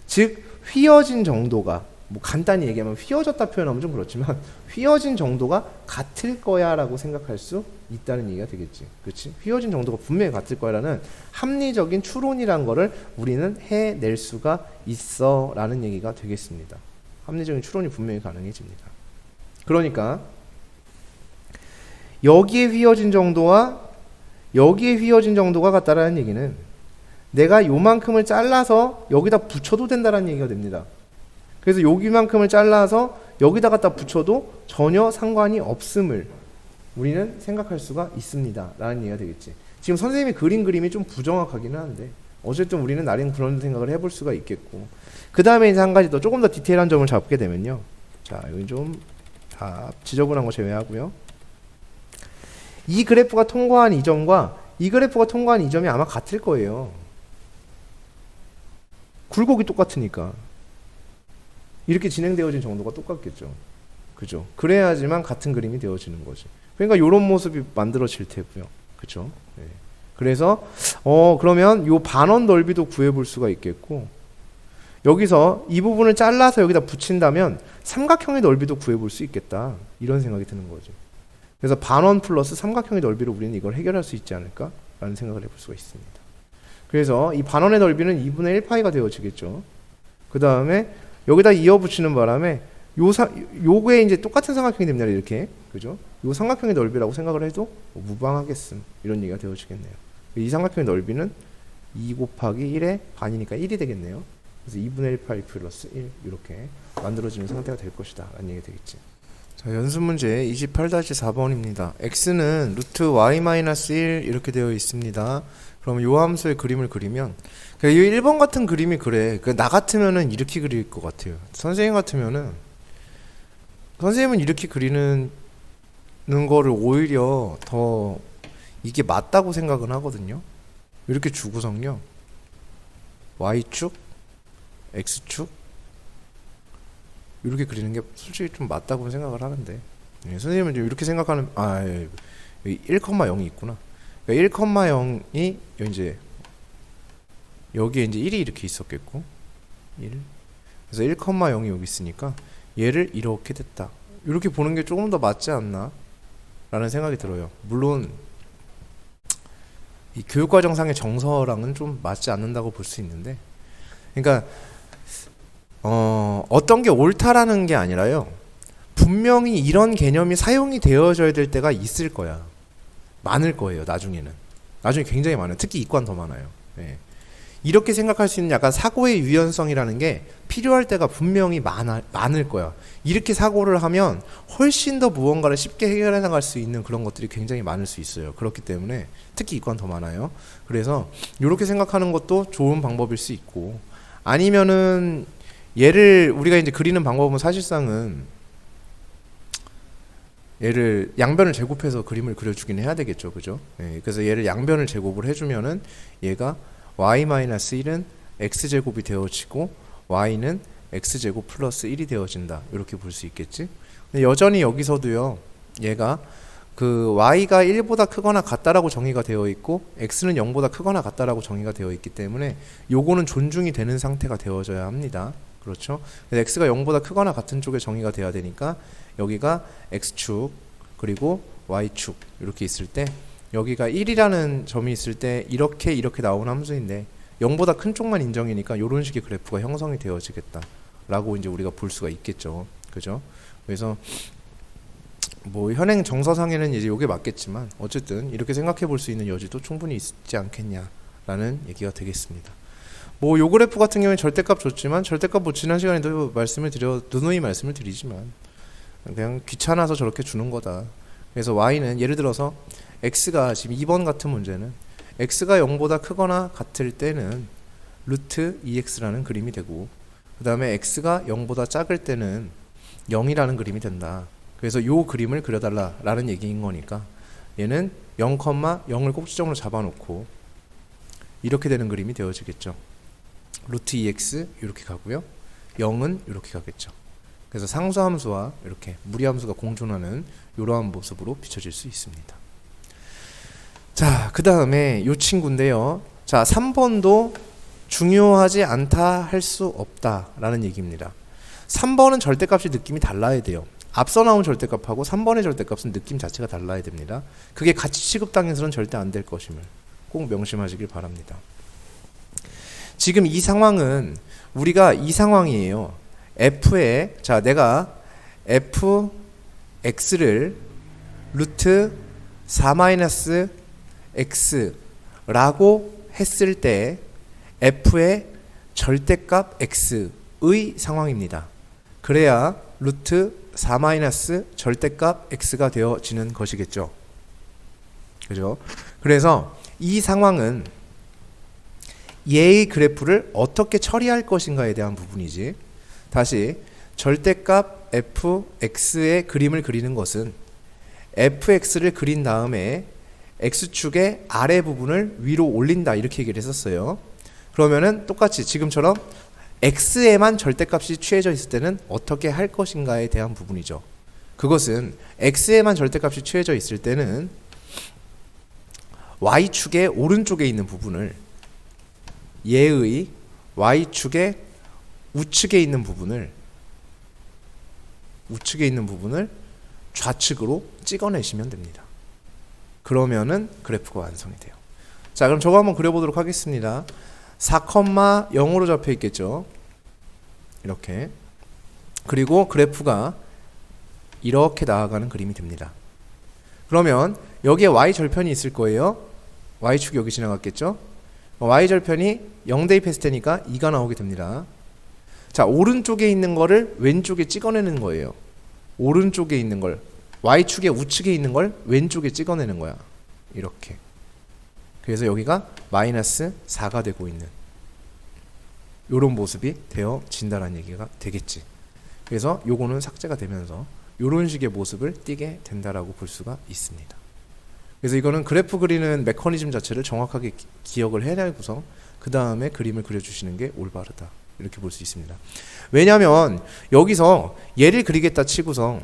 즉 휘어진 정도가 뭐 간단히 얘기하면 휘어졌다 표현하면 좀 그렇지만 휘어진 정도가 같을 거야 라고 생각할 수 있다는 얘기가 되겠지. 그렇지? 휘어진 정도가 분명히 같을 거야라는 합리적인 추론이란 거를 우리는 해낼 수가 있어 라는 얘기가 되겠습니다. 합리적인 추론이 분명히 가능해집니다. 그러니까 여기에 휘어진 정도와 여기에 휘어진 정도가 같다라는 얘기는 내가 요만큼을 잘라서 여기다 붙여도 된다라는 얘기가 됩니다. 그래서 여기만큼을 잘라서 여기다 갖다 붙여도 전혀 상관이 없음을 우리는 생각할 수가 있습니다 라는 얘기가 되겠지. 지금 선생님이 그린 그림이 좀 부정확하기는 한데 어쨌든 우리는 나름 그런 생각을 해볼 수가 있겠고 그 다음에 이제 한 가지 더 조금 더 디테일한 점을 잡게 되면요. 자, 여기 좀 다 지저분한 거 제외하고요. 이 그래프가 통과한 이 점과 이 그래프가 통과한 이 점이 아마 같을 거예요. 굴곡이 똑같으니까. 이렇게 진행되어진 정도가 똑같겠죠. 그죠? 그래야지만 같은 그림이 되어지는 거지. 그러니까 이런 모습이 만들어질 테고요. 그죠? 네. 그래서 그러면 요 반원 넓이도 구해볼 수가 있겠고, 여기서 이 부분을 잘라서 여기다 붙인다면 삼각형의 넓이도 구해볼 수 있겠다. 이런 생각이 드는 거죠. 그래서 반원 플러스 삼각형의 넓이로 우리는 이걸 해결할 수 있지 않을까라는 생각을 해볼 수가 있습니다. 그래서 이 반원의 넓이는 2분의 1파이가 되어지겠죠. 그 다음에 여기다 이어 붙이는 바람에 요게 이제 똑같은 삼각형이 됩니다. 이렇게. 그죠? 요 삼각형의 넓이라고 생각을 해도 무방하겠음. 이런 얘기가 되어지겠네요. 이 삼각형의 넓이는 2 곱하기 1의 반이니까 1이 되겠네요. 그래서 2분의 1파이 플러스 1 이렇게 만들어지는 상태가 될 것이다 라는 얘기가 되겠지. 자, 연습 문제 28-4번입니다. x는 루트 y-1 이렇게 되어 있습니다. 그럼 요 함수의 그림을 그리면, 이 1번 같은 그림이 그래. 나 같으면은 이렇게 그릴 것 같아요. 선생님 같으면은, 선생님은 이렇게 그리는 거를 오히려 더 이게 맞다고 생각은 하거든요. 이렇게 주구성요. y축, x축 이렇게 그리는 게 솔직히 좀 맞다고 생각을 하는데, 선생님은 좀 이렇게 생각하는, 1,0이 있구나. 1,0이 이제 여기에 이제 1이 이렇게 있었겠고, 1. 그래서 1,0이 여기 있으니까 얘를 이렇게 됐다. 이렇게 보는 게 조금 더 맞지 않나? 라는 생각이 들어요. 물론 이 교육과정상의 정서랑은 좀 맞지 않는다고 볼 수 있는데, 그러니까 어떤 게 옳다라는 게 아니라요. 분명히 이런 개념이 사용이 되어져야 될 때가 있을 거야. 많을 거예요. 나중에 굉장히 많아요. 특히 이과는 더 많아요. 네. 이렇게 생각할 수 있는 약간 사고의 유연성이라는 게 필요할 때가 분명히 많을 거야. 이렇게 사고를 하면 훨씬 더 무언가를 쉽게 해결해 나갈 수 있는 그런 것들이 굉장히 많을 수 있어요. 그렇기 때문에 특히 이과는 더 많아요. 그래서 이렇게 생각하는 것도 좋은 방법일 수 있고, 아니면은 얘를 우리가 이제 그리는 방법은 사실상은 얘를 양변을 제곱해서 그림을 그려주긴 해야 되겠죠. 그죠? 네, 그래서 얘를 양변을 제곱을 해주면은 얘가 y-1은 x제곱이 되어지고 y는 x제곱 플러스 1이 되어진다. 이렇게 볼 수 있겠지? 근데 여전히 여기서도요, 얘가 그 y가 1보다 크거나 같다라고 정의가 되어 있고 x는 0보다 크거나 같다라고 정의가 되어 있기 때문에 요거는 존중이 되는 상태가 되어져야 합니다. 그렇죠? x가 0보다 크거나 같은 쪽에 정의가 돼야 되니까 여기가 x축 그리고 y축 이렇게 있을 때, 여기가 1이라는 점이 있을 때 이렇게 나오는 함수인데 0보다 큰 쪽만 인정이니까 이런 식의 그래프가 형성이 되어지겠다 라고 이제 우리가 볼 수가 있겠죠. 그죠? 그래서 뭐 현행 정서상에는 이제 이게 맞겠지만 어쨌든 이렇게 생각해 볼 수 있는 여지도 충분히 있지 않겠냐라는 얘기가 되겠습니다. 뭐 요 그래프 같은 경우에 절대값 줬지만, 절대값 뭐 지난 시간에도 누누이 말씀을 드리지만 그냥 귀찮아서 저렇게 주는 거다. 그래서 y는 예를 들어서 x가 지금 2번 같은 문제는 x가 0보다 크거나 같을 때는 루트 2x라는 그림이 되고, 그 다음에 x가 0보다 작을 때는 0이라는 그림이 된다. 그래서 요 그림을 그려달라 라는 얘기인 거니까 얘는 0,0을 꼭지점으로 잡아놓고 이렇게 되는 그림이 되어지겠죠. 루트 2x 이렇게 가고요, 0은 이렇게 가겠죠. 그래서 상수함수와 이렇게 무리함수가 공존하는 이러한 모습으로 비춰질 수 있습니다. 자, 그 다음에 이 친구인데요. 자, 3번도 중요하지 않다 할 수 없다 라는 얘기입니다. 3번은 절대값이 느낌이 달라야 돼요. 앞서 나온 절대값하고 3번의 절대값은 느낌 자체가 달라야 됩니다. 그게 같이 취급당해서는 절대 안 될 것임을 꼭 명심하시길 바랍니다. 지금 이 상황은 우리가 이 상황이에요. f에, 자, 내가 fx를 루트 4-x라고 했을 때 f의 절대값 x의 상황입니다. 그래야 루트 4- 절대값 x가 되어지는 것이겠죠. 그죠? 그래서 이 상황은 얘의 그래프를 어떻게 처리할 것인가에 대한 부분이지. 다시 절대값 fx의 그림을 그리는 것은 fx를 그린 다음에 x축의 아래 부분을 위로 올린다 이렇게 얘기를 했었어요. 그러면은 똑같이 지금처럼 x에만 절대값이 취해져 있을 때는 어떻게 할 것인가에 대한 부분이죠. 그것은 x에만 절대값이 취해져 있을 때는 y축의 오른쪽에 있는 부분을 얘의 y축의 우측에 있는 부분을 좌측으로 찍어내시면 됩니다. 그러면은 그래프가 완성이 돼요. 자, 그럼 저거 한번 그려보도록 하겠습니다. 4,0로 잡혀 있겠죠. 이렇게. 그리고 그래프가 이렇게 나아가는 그림이 됩니다. 그러면 여기에 y절편이 있을 거예요. y축이 여기 지나갔겠죠. y절편이 0 대입했을 테니까 2가 나오게 됩니다. 자, 오른쪽에 있는 거를 왼쪽에 찍어내는 거예요. 오른쪽에 있는 걸, y축의 우측에 있는 걸 왼쪽에 찍어내는 거야. 이렇게. 그래서 여기가 마이너스 4가 되고 있는 요런 모습이 되어진다라는 얘기가 되겠지. 그래서 요거는 삭제가 되면서 요런 식의 모습을 띠게 된다라고 볼 수가 있습니다. 그래서 이거는 그래프 그리는 메커니즘 자체를 정확하게 기억을 해내고서 그 다음에 그림을 그려주시는 게 올바르다. 이렇게 볼 수 있습니다. 왜냐하면 여기서 얘를 그리겠다 치고서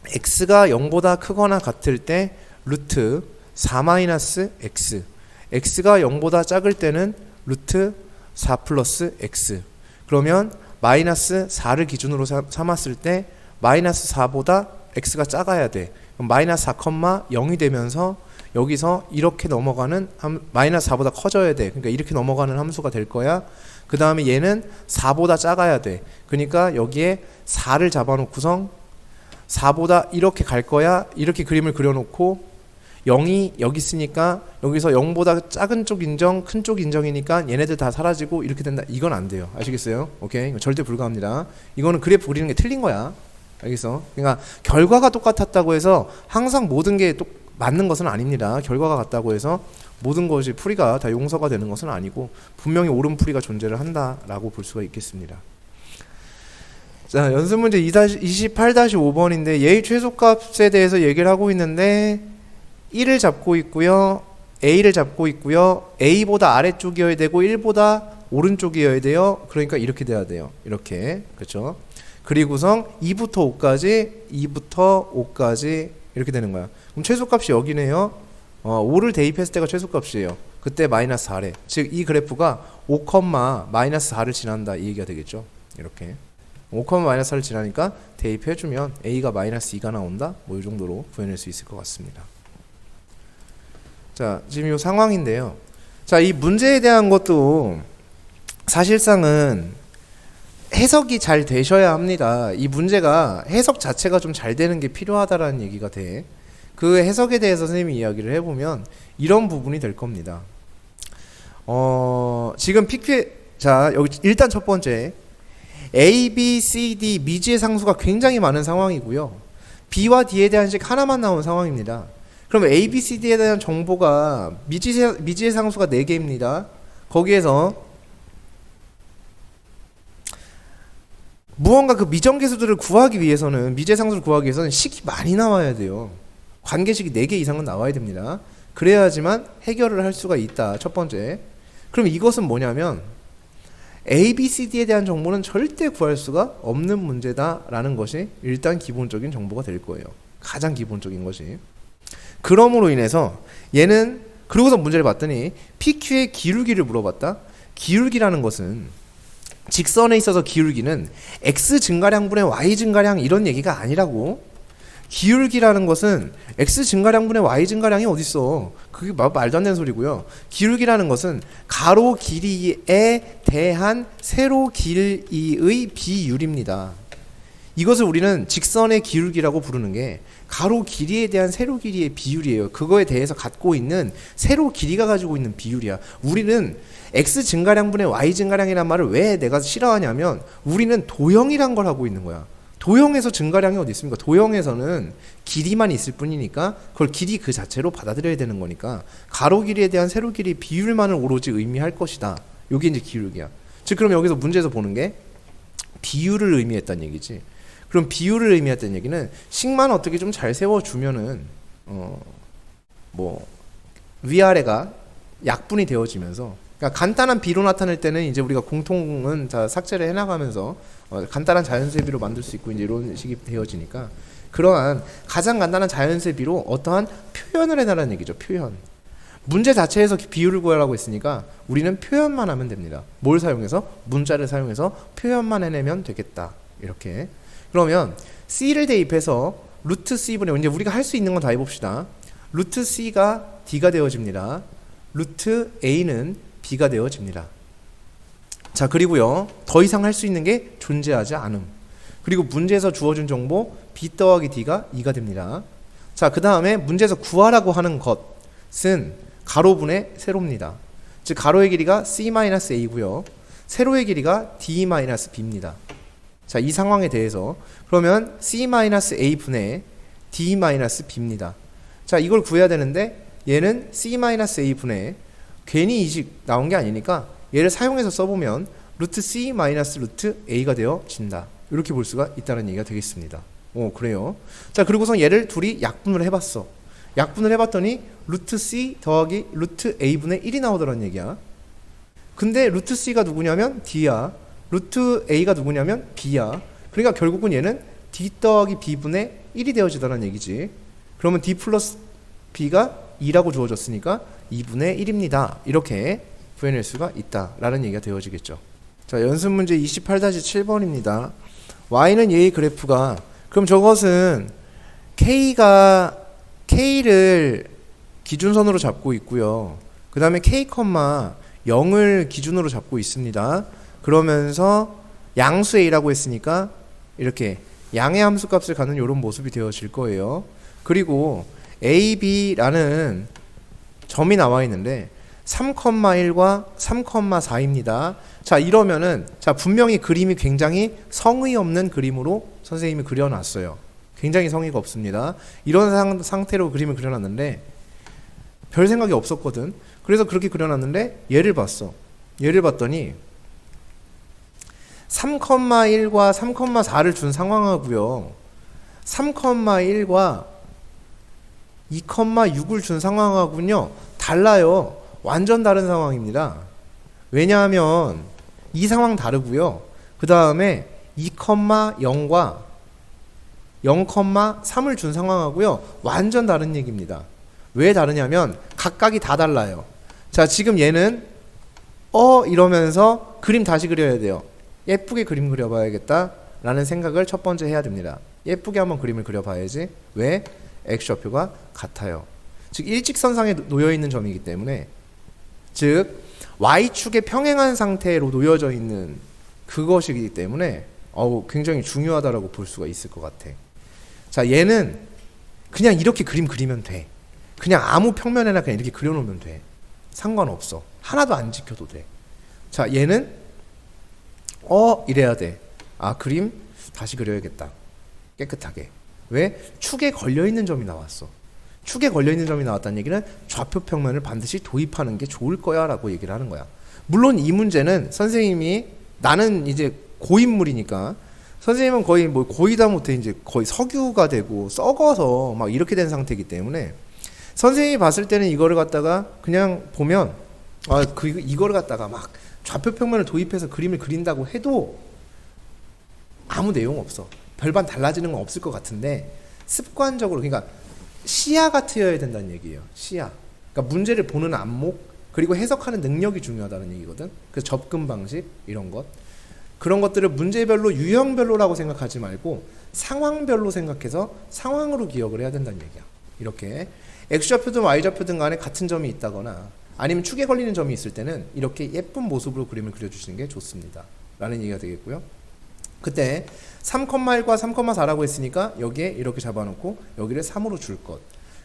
x가 0보다 크거나 같을 때 루트 4-x, x가 0보다 작을 때는 루트 4 플러스 x. 그러면 마이너스 4를 기준으로 삼았을 때 마이너스 4보다 x가 작아야 돼. 그럼 마이너스 4,0이 되면서 여기서 이렇게 넘어가는 마이너스 4보다 커져야 돼. 그러니까 이렇게 넘어가는 함수가 될 거야. 그 다음에 얘는 4보다 작아야 돼. 그러니까 여기에 4를 잡아놓고선 4보다 이렇게 갈 거야. 이렇게 그림을 그려놓고 0이 여기 있으니까 여기서 0보다 작은 쪽 인정, 큰 쪽 인정이니까 얘네들 다 사라지고 이렇게 된다. 이건 안 돼요. 아시겠어요? 오케이? 이거 절대 불가합니다. 이거는 그래프 그리는 게 틀린 거야. 알겠어? 그러니까 결과가 똑같았다고 해서 항상 모든 게 맞는 것은 아닙니다. 결과가 같다고 해서 모든 것이 풀이가 다 용서가 되는 것은 아니고 분명히 옳은 풀이가 존재를 한다라고 볼 수가 있겠습니다. 자, 연습 문제 28-5번인데 얘의 최소값에 대해서 얘기를 하고 있는데 1을 잡고 있고요. A를 잡고 있고요. A보다 아래쪽이어야 되고 1보다 오른쪽이어야 돼요. 그러니까 이렇게 돼야 돼요. 이렇게. 그렇죠? 그리고선 2부터 5까지 이렇게 되는 거야. 그럼 최소값이 여기네요. 5를 대입했을 때가 최소값이에요. 그때 마이너스 4래. 즉 이 그래프가 5, 마이너스 4를 지난다 이 얘기가 되겠죠. 이렇게 5, 마이너스 4를 지나니까 대입해주면 A가 마이너스 2가 나온다. 뭐 이 정도로 구해낼 수 있을 것 같습니다. 자, 지금 이 상황인데요. 자, 이 문제에 대한 것도 사실상은 해석이 잘 되셔야 합니다. 이 문제가 해석 자체가 좀 잘 되는 게 필요하다라는 얘기가 돼. 그 해석에 대해서 선생님이 이야기를 해보면 이런 부분이 될 겁니다. 지금 PQ, 자, 여기 일단 첫 번째 A, B, C, D 미지의 상수가 굉장히 많은 상황이고요. B와 D에 대한 식 하나만 나온 상황입니다. 그럼 A, B, C, D에 대한 정보가 미지의 상수가 4개입니다. 거기에서 무언가 그 미정계수들을 구하기 위해서는 미지의 상수를 구하기 위해서는 식이 많이 나와야 돼요. 관계식이 4개 이상은 나와야 됩니다. 그래야지만 해결을 할 수가 있다. 첫 번째. 그럼 이것은 뭐냐면 A, B, C, D에 대한 정보는 절대 구할 수가 없는 문제다라는 것이 일단 기본적인 정보가 될 거예요. 가장 기본적인 것이. 그럼으로 인해서 얘는 그러고서 문제를 봤더니 PQ의 기울기를 물어봤다. 기울기라는 것은 직선에 있어서 기울기는 x 증가량분의 y 증가량 이런 얘기가 아니라고. 기울기라는 것은 x 증가량분의 y 증가량이 어딨어. 그게 말도 안 되는 소리고요. 기울기라는 것은 가로 길이에 대한 세로 길이의 비율입니다. 이것을 우리는 직선의 기울기라고 부르는 게 가로 길이에 대한 세로 길이의 비율이에요. 그거에 대해서 갖고 있는 세로 길이가 가지고 있는 비율이야. 우리는 x 증가량분의 y 증가량이란 말을 왜 내가 싫어하냐면 우리는 도형이란 걸 하고 있는 거야. 도형에서 증가량이 어디 있습니까? 도형에서는 길이만 있을 뿐이니까 그걸 길이 그 자체로 받아들여야 되는 거니까 가로 길이에 대한 세로 길이 비율만을 오로지 의미할 것이다. 이게 이제 기울기야. 즉 그럼 여기서 문제에서 보는 게 비율을 의미했다는 얘기지. 그럼 비율을 의미했다는 얘기는 식만 어떻게 좀 잘 세워주면은 뭐 위아래가 약분이 되어지면서, 그러니까 간단한 비로 나타낼 때는 이제 우리가 공통은 다 삭제를 해나가면서 간단한 자연수의 비로 만들 수 있고 이제 이런 식이 되어지니까, 그러한 가장 간단한 자연수의 비로 어떠한 표현을 해달라는 얘기죠. 표현. 문제 자체에서 비율을 구하라고 했으니까 우리는 표현만 하면 됩니다. 뭘 사용해서? 문자를 사용해서 표현만 해내면 되겠다. 이렇게. 그러면 C를 대입해서 루트 C분의, 이제 우리가 할 수 있는 건 다 해봅시다. 루트 C가 D가 되어집니다. 루트 A는 B가 되어집니다. 자, 그리고요, 더 이상 할 수 있는 게 존재하지 않음. 그리고 문제에서 주어진 정보 B 더하기 D가 2가 됩니다. 자, 그 다음에 문제에서 구하라고 하는 것은 가로분의 세로입니다. 즉 가로의 길이가 C-A고요. 세로의 길이가 D-B입니다. 자, 이 상황에 대해서 그러면 C-A분의 D-B입니다. 자, 이걸 구해야 되는데 얘는 C-A분의, 괜히 이식 나온 게 아니니까 얘를 사용해서 써보면 루트 C 마이너스 루트 A가 되어진다. 이렇게 볼 수가 있다는 얘기가 되겠습니다. 그래요. 자, 그리고선 얘를 둘이 약분을 해봤어. 약분을 해봤더니 루트 C 더하기 루트 A분의 1이 나오더라는 얘기야. 근데 루트 C가 누구냐면 D야. 루트 A가 누구냐면 B야. 그러니까 결국은 얘는 D 더하기 B분의 1이 되어지더라는 얘기지. 그러면 D 플러스 B가 2라고 주어졌으니까 2분의 1입니다. 이렇게 구해낼 수가 있다라는 얘기가 되어지겠죠. 자, 연습 문제 28-7번입니다. Y는 얘의 그래프가, 그럼 저것은 K를 기준선으로 잡고 있고요. 그 다음에 K, 0을 기준으로 잡고 있습니다. 그러면서 양수 A라고 했으니까 이렇게 양의 함수값을 갖는 이런 모습이 되어질 거예요. 그리고 A, B라는 점이 나와 있는데 3,1과 3,4입니다. 자, 이러면은, 자, 분명히 그림이 굉장히 성의 없는 그림으로 선생님이 그려놨어요. 굉장히 성의가 없습니다. 이런 상태로 그림을 그려놨는데 별 생각이 없었거든. 그래서 그렇게 그려놨는데 얘를 봤어. 얘를 봤더니 3,1과 3,4를 준 상황하고요, 3,1과 2,6을 준 상황하군요, 달라요. 완전 다른 상황입니다. 왜냐하면 이 상황 다르고요. 그 다음에 2,0과 0,3을 준 상황하고요, 완전 다른 얘기입니다. 왜 다르냐면 각각이 다 달라요. 자, 지금 얘는 이러면서 그림 다시 그려야 돼요. 예쁘게 그림 그려봐야겠다 라는 생각을 첫 번째 해야 됩니다. 예쁘게 한번 그림을 그려봐야지. 왜? X좌표가 같아요. 즉 일직선상에 놓여있는 점이기 때문에, 즉 Y축에 평행한 상태로 놓여져 있는 그것이기 때문에 굉장히 중요하다라고 볼 수가 있을 것 같아. 자, 얘는 그냥 이렇게 그림 그리면 돼. 그냥 아무 평면에나 그냥 이렇게 그려놓으면 돼. 상관없어. 하나도 안 지켜도 돼. 자, 얘는 이래야 돼. 그림 다시 그려야겠다. 깨끗하게. 왜? 축에 걸려있는 점이 나왔어. 축에 걸려있는 점이 나왔다는 얘기는 좌표 평면을 반드시 도입하는 게 좋을 거야 라고 얘기를 하는 거야. 물론 이 문제는 선생님이, 나는 이제 고인물이니까 선생님은 거의 고이다 못해 이제 거의 석유가 되고 썩어서 막 이렇게 된 상태이기 때문에, 선생님이 봤을 때는 이거를 갖다가 그냥 보면 이거를 갖다가 막 좌표 평면을 도입해서 그림을 그린다고 해도 아무 내용 없어. 별반 달라지는 건 없을 것 같은데, 습관적으로, 그러니까 시야가 트여야 된다는 얘기예요. 시야. 그러니까 문제를 보는 안목, 그리고 해석하는 능력이 중요하다는 얘기거든. 그 접근 방식, 이런 것. 그런 것들을 문제별로, 유형별로라고 생각하지 말고 상황별로 생각해서 상황으로 기억을 해야 된다는 얘기야. 이렇게 X좌표든 Y좌표든 간에 같은 점이 있다거나 아니면 축에 걸리는 점이 있을 때는 이렇게 예쁜 모습으로 그림을 그려주시는 게 좋습니다 라는 얘기가 되겠고요. 그때 3,1과 3,4라고 했으니까 여기에 이렇게 잡아놓고 여기를 3으로 줄 것.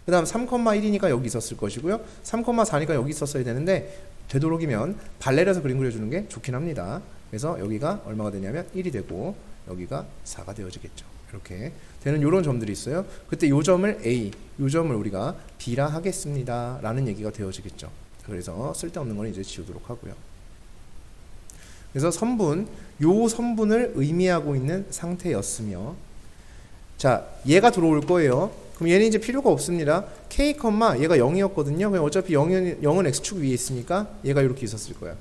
그 다음 3,1이니까 여기 있었을 것이고요. 3,4니까 여기 있었어야 되는데, 되도록이면 발레리아서 그림 그려주는 게 좋긴 합니다. 그래서 여기가 얼마가 되냐면 1이 되고 여기가 4가 되어지겠죠. 이렇게 되는 이런 점들이 있어요. 그때 이 점을 A, 이 점을 우리가 B라 하겠습니다 라는 얘기가 되어지겠죠. 그래서 쓸데없는 건 이제 지우도록 하고요. 그래서 선분, 요 선분을 의미하고 있는 상태였으며, 자, 얘가 들어올 거예요. 그럼 얘는 이제 필요가 없습니다. k, 얘가 0이었거든요. 그럼 어차피 0은 x축 위에 있으니까 얘가 이렇게 있었을 거야.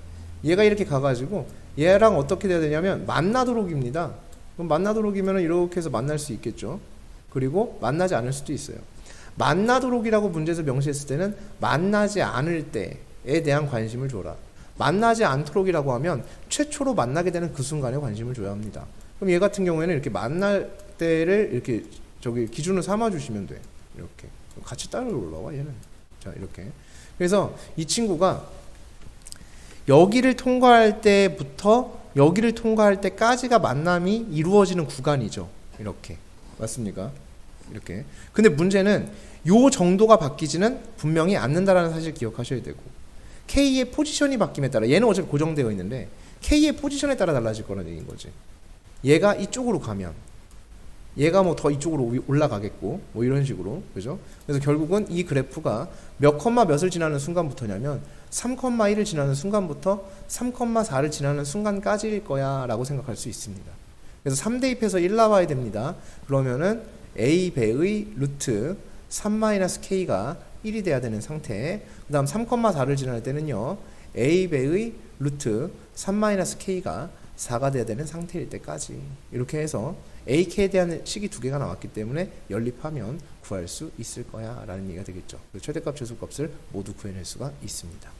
얘가 이렇게 가가지고 얘랑 어떻게 돼야 되냐면 만나도록입니다. 그럼 만나도록이면 이렇게 해서 만날 수 있겠죠. 그리고 만나지 않을 수도 있어요. 만나도록이라고 문제에서 명시했을 때는 만나지 않을 때에 대한 관심을 줘라. 만나지 않도록이라고 하면 최초로 만나게 되는 그 순간에 관심을 줘야 합니다. 그럼 얘 같은 경우에는 이렇게 만날 때를 이렇게 저기 기준으로 삼아 주시면 돼. 이렇게 같이 따로 올라와 얘는. 자, 이렇게. 그래서 이 친구가 여기를 통과할 때부터 여기를 통과할 때까지가 만남이 이루어지는 구간이죠. 이렇게. 맞습니까? 이렇게. 근데 문제는 요 정도가 바뀌지는 분명히 않는다라는 사실 기억하셔야 되고, K의 포지션이 바뀜에 따라, 얘는 어차피 고정되어 있는데 K의 포지션에 따라 달라질 거라는 얘기인 거지. 얘가 이쪽으로 가면 얘가 뭐 더 이쪽으로 올라가겠고, 뭐 이런 식으로. 그죠? 그래서 결국은 이 그래프가 몇 컴마 몇을 지나는 순간부터냐면 3,1을 지나는 순간부터 3,4를 지나는 순간까지일 거야 라고 생각할 수 있습니다. 그래서 3대입해서 1 나와야 됩니다. 그러면은 a배의 루트 3-k가 1이 돼야 되는 상태. 그 다음 3,4를 지날 때는요, a배의 루트 3-k가 4가 돼야 되는 상태일 때까지. 이렇게 해서 ak에 대한 식이 두 개가 나왔기 때문에 연립하면 구할 수 있을 거야 라는 얘기가 되겠죠. 최대값 최소값을 모두 구해낼 수가 있습니다.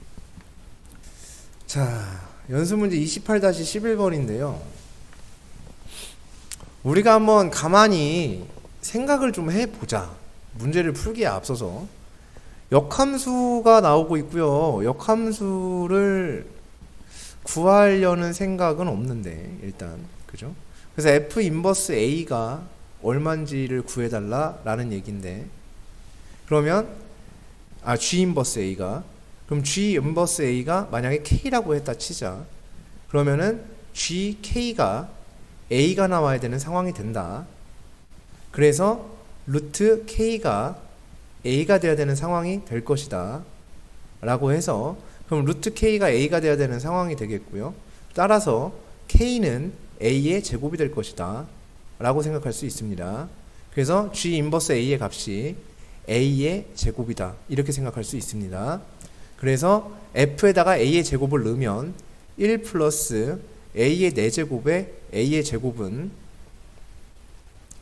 자, 연습문제 28-11번인데요 우리가 한번 가만히 생각을 좀 해보자. 문제를 풀기에 앞서서 역함수가 나오고 있고요. 역함수를 구하려는 생각은 없는데 일단, 그죠? 그래서 F 인버스 A가 얼마인지를 구해달라 라는 얘기인데, 그러면 G 인버스 A가, 그럼 G 인버스 A가 만약에 K라고 했다 치자. 그러면은 GK가 A가 나와야 되는 상황이 된다. 그래서 루트 K가 A가 돼야 되는 상황이 될 것이다 라고 해서, 그럼 루트 K가 A가 돼야 되는 상황이 되겠고요. 따라서 K는 A의 제곱이 될 것이다 라고 생각할 수 있습니다. 그래서 G 인버스 A의 값이 A의 제곱이다 이렇게 생각할 수 있습니다. 그래서 F에다가 A의 제곱을 넣으면 1 플러스 A의 4제곱에 A의 제곱은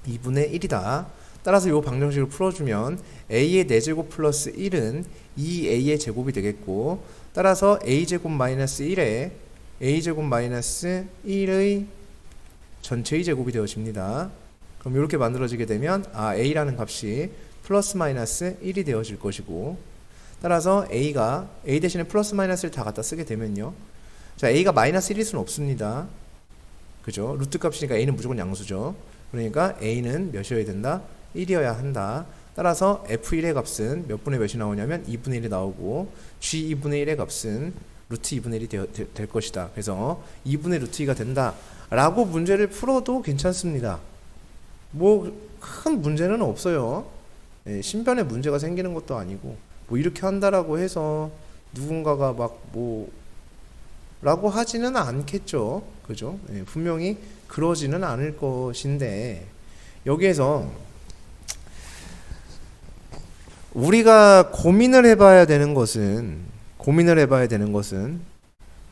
2분의 1이다. 따라서 이 방정식을 풀어주면 A의 4제곱 플러스 1은 2A의 제곱이 되겠고, 따라서 A제곱 마이너스 1에 A제곱 마이너스 1의 전체의 제곱이 되어집니다. 그럼 이렇게 만들어지게 되면 A라는 값이 플러스 마이너스 1이 되어질 것이고, 따라서 A가 A 대신에 플러스 마이너스를 다 갖다 쓰게 되면요, 자, A가 마이너스 1일 수는 없습니다. 그죠? 루트 값이니까 A는 무조건 양수죠. 그러니까 A는 몇이어야 된다? 1이어야 한다. 따라서 F1의 값은 몇 분의 몇이 나오냐면 2분의 1이 나오고, G 2분의 1의 값은 루트 2분의 1이 될 것이다. 그래서 2분의 루트 2가 된다 라고 문제를 풀어도 괜찮습니다. 뭐 큰 문제는 없어요. 신변에 문제가 생기는 것도 아니고, 뭐 이렇게 한다라고 해서 누군가가 막 뭐 라고 하지는 않겠죠. 그죠? 분명히 그러지는 않을 것인데, 여기에서 우리가 고민을 해봐야 되는 것은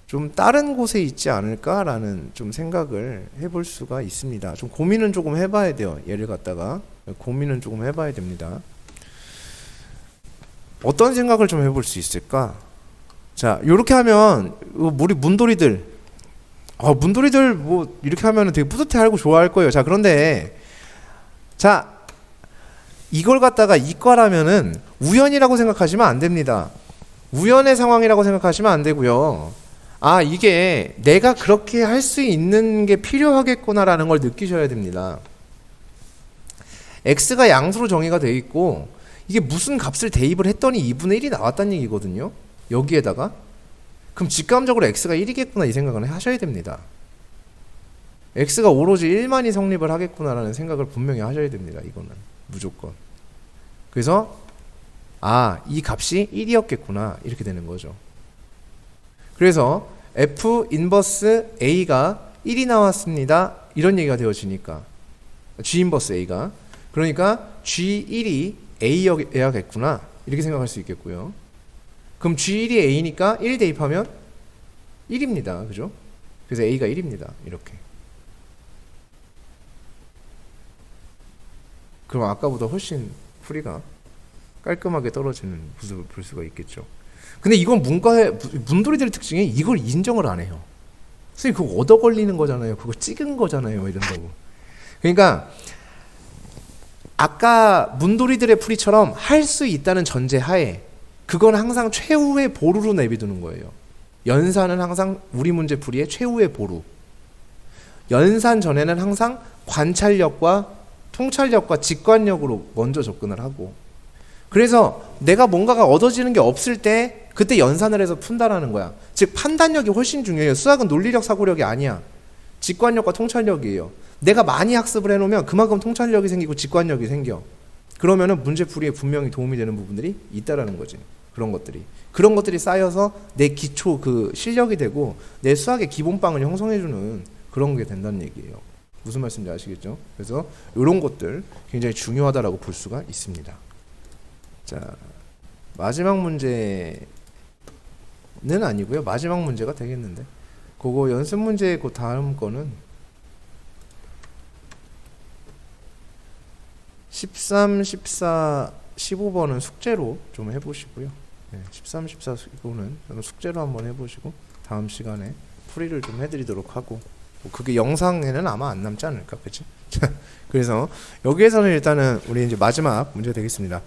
좀 다른 곳에 있지 않을까라는 좀 생각을 해볼 수가 있습니다. 좀 고민은 조금 해봐야 돼요. 얘를 갖다가 고민은 조금 해봐야 됩니다. 어떤 생각을 좀 해볼 수 있을까? 자, 이렇게 하면 우리 문돌이들 뭐 이렇게 하면 되게 뿌듯해하고 좋아할 거예요. 자, 그런데 자, 이걸 갖다가 이과라면은 우연이라고 생각하시면 안 됩니다. 우연의 상황이라고 생각하시면 안 되고요. 이게 내가 그렇게 할 수 있는 게 필요하겠구나라는 걸 느끼셔야 됩니다. X가 양수로 정의가 되어 있고, 이게 무슨 값을 대입을 했더니 2분의 1이 나왔다는 얘기거든요. 여기에다가. 그럼 직감적으로 X가 1이겠구나 이 생각을 하셔야 됩니다. X가 오로지 1만이 성립을 하겠구나라는 생각을 분명히 하셔야 됩니다. 이거는 무조건. 그래서 이 값이 1이었겠구나 이렇게 되는 거죠. 그래서 F 인버스 A가 1이 나왔습니다. 이런 얘기가 되어지니까 G 인버스 A가 그러니까 G1이 A여야겠구나 이렇게 생각할 수 있겠고요. 그럼 G1이 A니까 1 대입하면 1입니다. 그죠? 그래서 A가 1입니다. 이렇게. 그럼 아까보다 훨씬 풀이가 깔끔하게 떨어지는 모습을 볼 수가 있겠죠. 근데 이건 문돌이들의 특징이 이걸 인정을 안 해요. 선생님 그거 얻어 걸리는 거잖아요. 그거 찍은 거잖아요. 이런다고. 그러니까 아까 문돌이들의 풀이처럼 할 수 있다는 전제하에 그건 항상 최후의 보루로 내비두는 거예요. 연산은 항상 우리 문제 풀이의 최후의 보루. 연산 전에는 항상 관찰력과 통찰력과 직관력으로 먼저 접근을 하고 그래서 내가 뭔가가 얻어지는 게 없을 때 그때 연산을 해서 푼다라는 거야. 즉 판단력이 훨씬 중요해요. 수학은 논리력 사고력이 아니야. 직관력과 통찰력이에요. 내가 많이 학습을 해놓으면 그만큼 통찰력이 생기고 직관력이 생겨. 그러면은 문제풀이에 분명히 도움이 되는 부분들이 있다라는 거지. 그런 것들이 쌓여서 내 기초 그 실력이 되고 내 수학의 기본빵을 형성해주는 그런 게 된다는 얘기예요. 무슨 말씀인지 아시겠죠? 그래서 이런 것들 굉장히 중요하다라고 볼 수가 있습니다. 자, 마지막 문제는 아니고요. 마지막 문제가 되겠는데 그거 연습 문제 그 다음 거는 13, 14, 15번은 숙제로 좀 해보시고요. 네, 13, 14, 15는 숙제로 한번 해보시고 다음 시간에 풀이를 좀 해드리도록 하고 뭐 그게 영상에는 아마 안 남지 않을까, 그치? 그래서 여기에서는 일단은 우리 이제 마지막 문제 되겠습니다.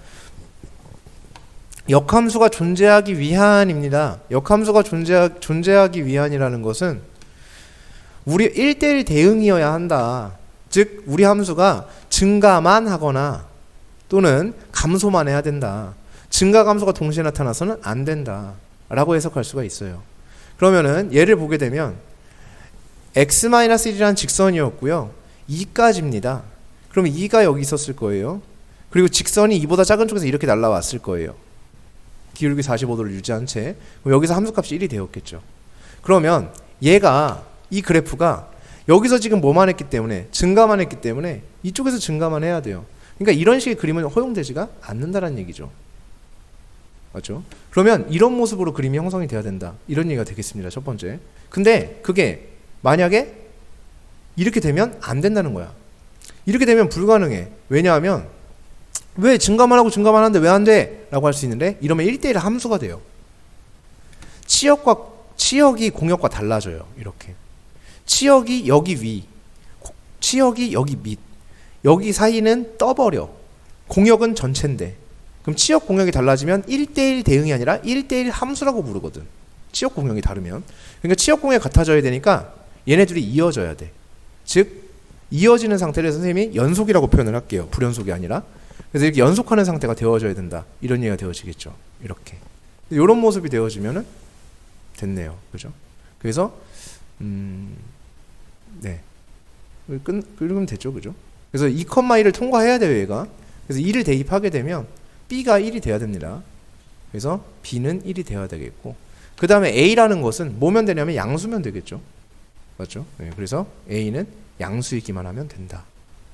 역함수가 존재하기 위한입니다. 역함수가 존재하기 위한이라는 것은 우리 1대1 대응이어야 한다. 즉 우리 함수가 증가만 하거나 또는 감소만 해야 된다. 증가 감소가 동시에 나타나서는 안 된다 라고 해석할 수가 있어요. 그러면은 예를 보게 되면 x-1이라는 직선이었고요 2까지입니다. 그러면 2가 여기 있었을 거예요. 그리고 직선이 2보다 작은 쪽에서 이렇게 날라왔을 거예요. 기울기 45도를 유지한 채 여기서 함수값이 1이 되었겠죠. 그러면 얘가 이 그래프가 여기서 지금 뭐만 했기 때문에 증가만 했기 때문에 이쪽에서 증가만 해야 돼요. 그러니까 이런 식의 그림은 허용되지가 않는다는 얘기죠. 맞죠? 그러면 이런 모습으로 그림이 형성이 돼야 된다. 이런 얘기가 되겠습니다. 첫 번째. 근데 그게 만약에 이렇게 되면 안 된다는 거야. 이렇게 되면 불가능해. 왜냐하면 왜 증가만 하고 증가만 하는데 왜 안 돼? 라고 할 수 있는데 이러면 1대1 함수가 돼요. 치역이 공역과 달라져요. 이렇게. 치역이 여기 위, 치역이 여기 밑, 여기 사이는 떠버려. 공역은 전체인데 그럼 치역 공역이 달라지면 1대1 대응이 아니라 1대1 함수라고 부르거든. 치역 공역이 다르면. 그러니까 치역 공역이 같아져야 되니까 얘네들이 이어져야 돼. 즉 이어지는 상태를 선생님이 연속이라고 표현을 할게요. 불연속이 아니라. 그래서 이렇게 연속하는 상태가 되어져야 된다. 이런 얘기가 되어지겠죠. 이렇게. 이런 모습이 되어지면은 됐네요. 그죠? 그래서 네. 그러면 됐죠. 그죠? 그래서 2,1을 통과해야 돼요, 얘가. 그래서 2를 대입하게 되면 B가 1이 돼야 됩니다. 그래서 B는 1이 돼야 되겠고 그 다음에 A라는 것은 뭐면 되냐면 양수면 되겠죠. 맞죠? 네, 그래서 A는 양수이기만 하면 된다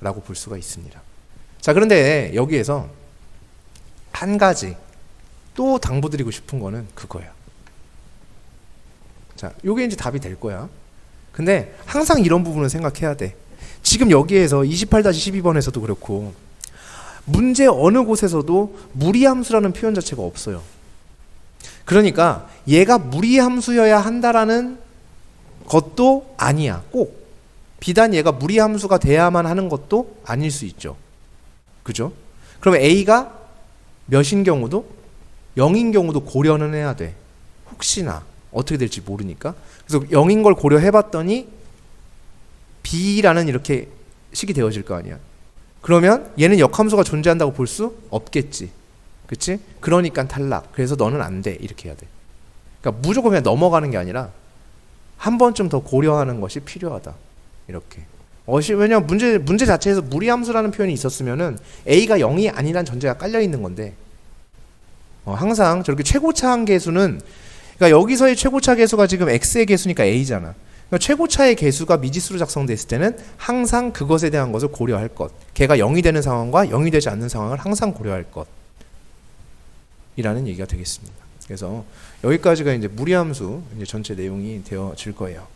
라고 볼 수가 있습니다. 자, 그런데 여기에서 한 가지 또 당부드리고 싶은 거는 그거야. 자, 요게 이제 답이 될 거야. 근데 항상 이런 부분을 생각해야 돼. 지금 여기에서 28-12번에서도 그렇고 문제 어느 곳에서도 무리함수라는 표현 자체가 없어요. 그러니까 얘가 무리함수여야 한다라는 것도 아니야. 꼭 비단 얘가 무리함수가 돼야만 하는 것도 아닐 수 있죠. 그죠? 그러면 A가 몇인 경우도 0인 경우도 고려는 해야 돼. 혹시나 어떻게 될지 모르니까. 그래서 0인 걸 고려해봤더니 B라는 이렇게 식이 되어질 거 아니야. 그러면 얘는 역함수가 존재한다고 볼 수 없겠지. 그치? 그러니까 탈락. 그래서 너는 안 돼. 이렇게 해야 돼. 그러니까 무조건 그냥 넘어가는 게 아니라 한 번쯤 더 고려하는 것이 필요하다. 이렇게. 왜냐면 문제 자체에서 무리함수라는 표현이 있었으면은 A가 0이 아니란 전제가 깔려 있는 건데 항상 저렇게 최고차 한계수는 그러니까 여기서의 최고차 계수가 지금 x의 계수니까 a잖아. 그러니까 최고차의 계수가 미지수로 작성됐을 때는 항상 그것에 대한 것을 고려할 것. 걔가 0이 되는 상황과 0이 되지 않는 상황을 항상 고려할 것. 이라는 얘기가 되겠습니다. 그래서 여기까지가 이제 무리함수 이제 전체 내용이 되어질 거예요.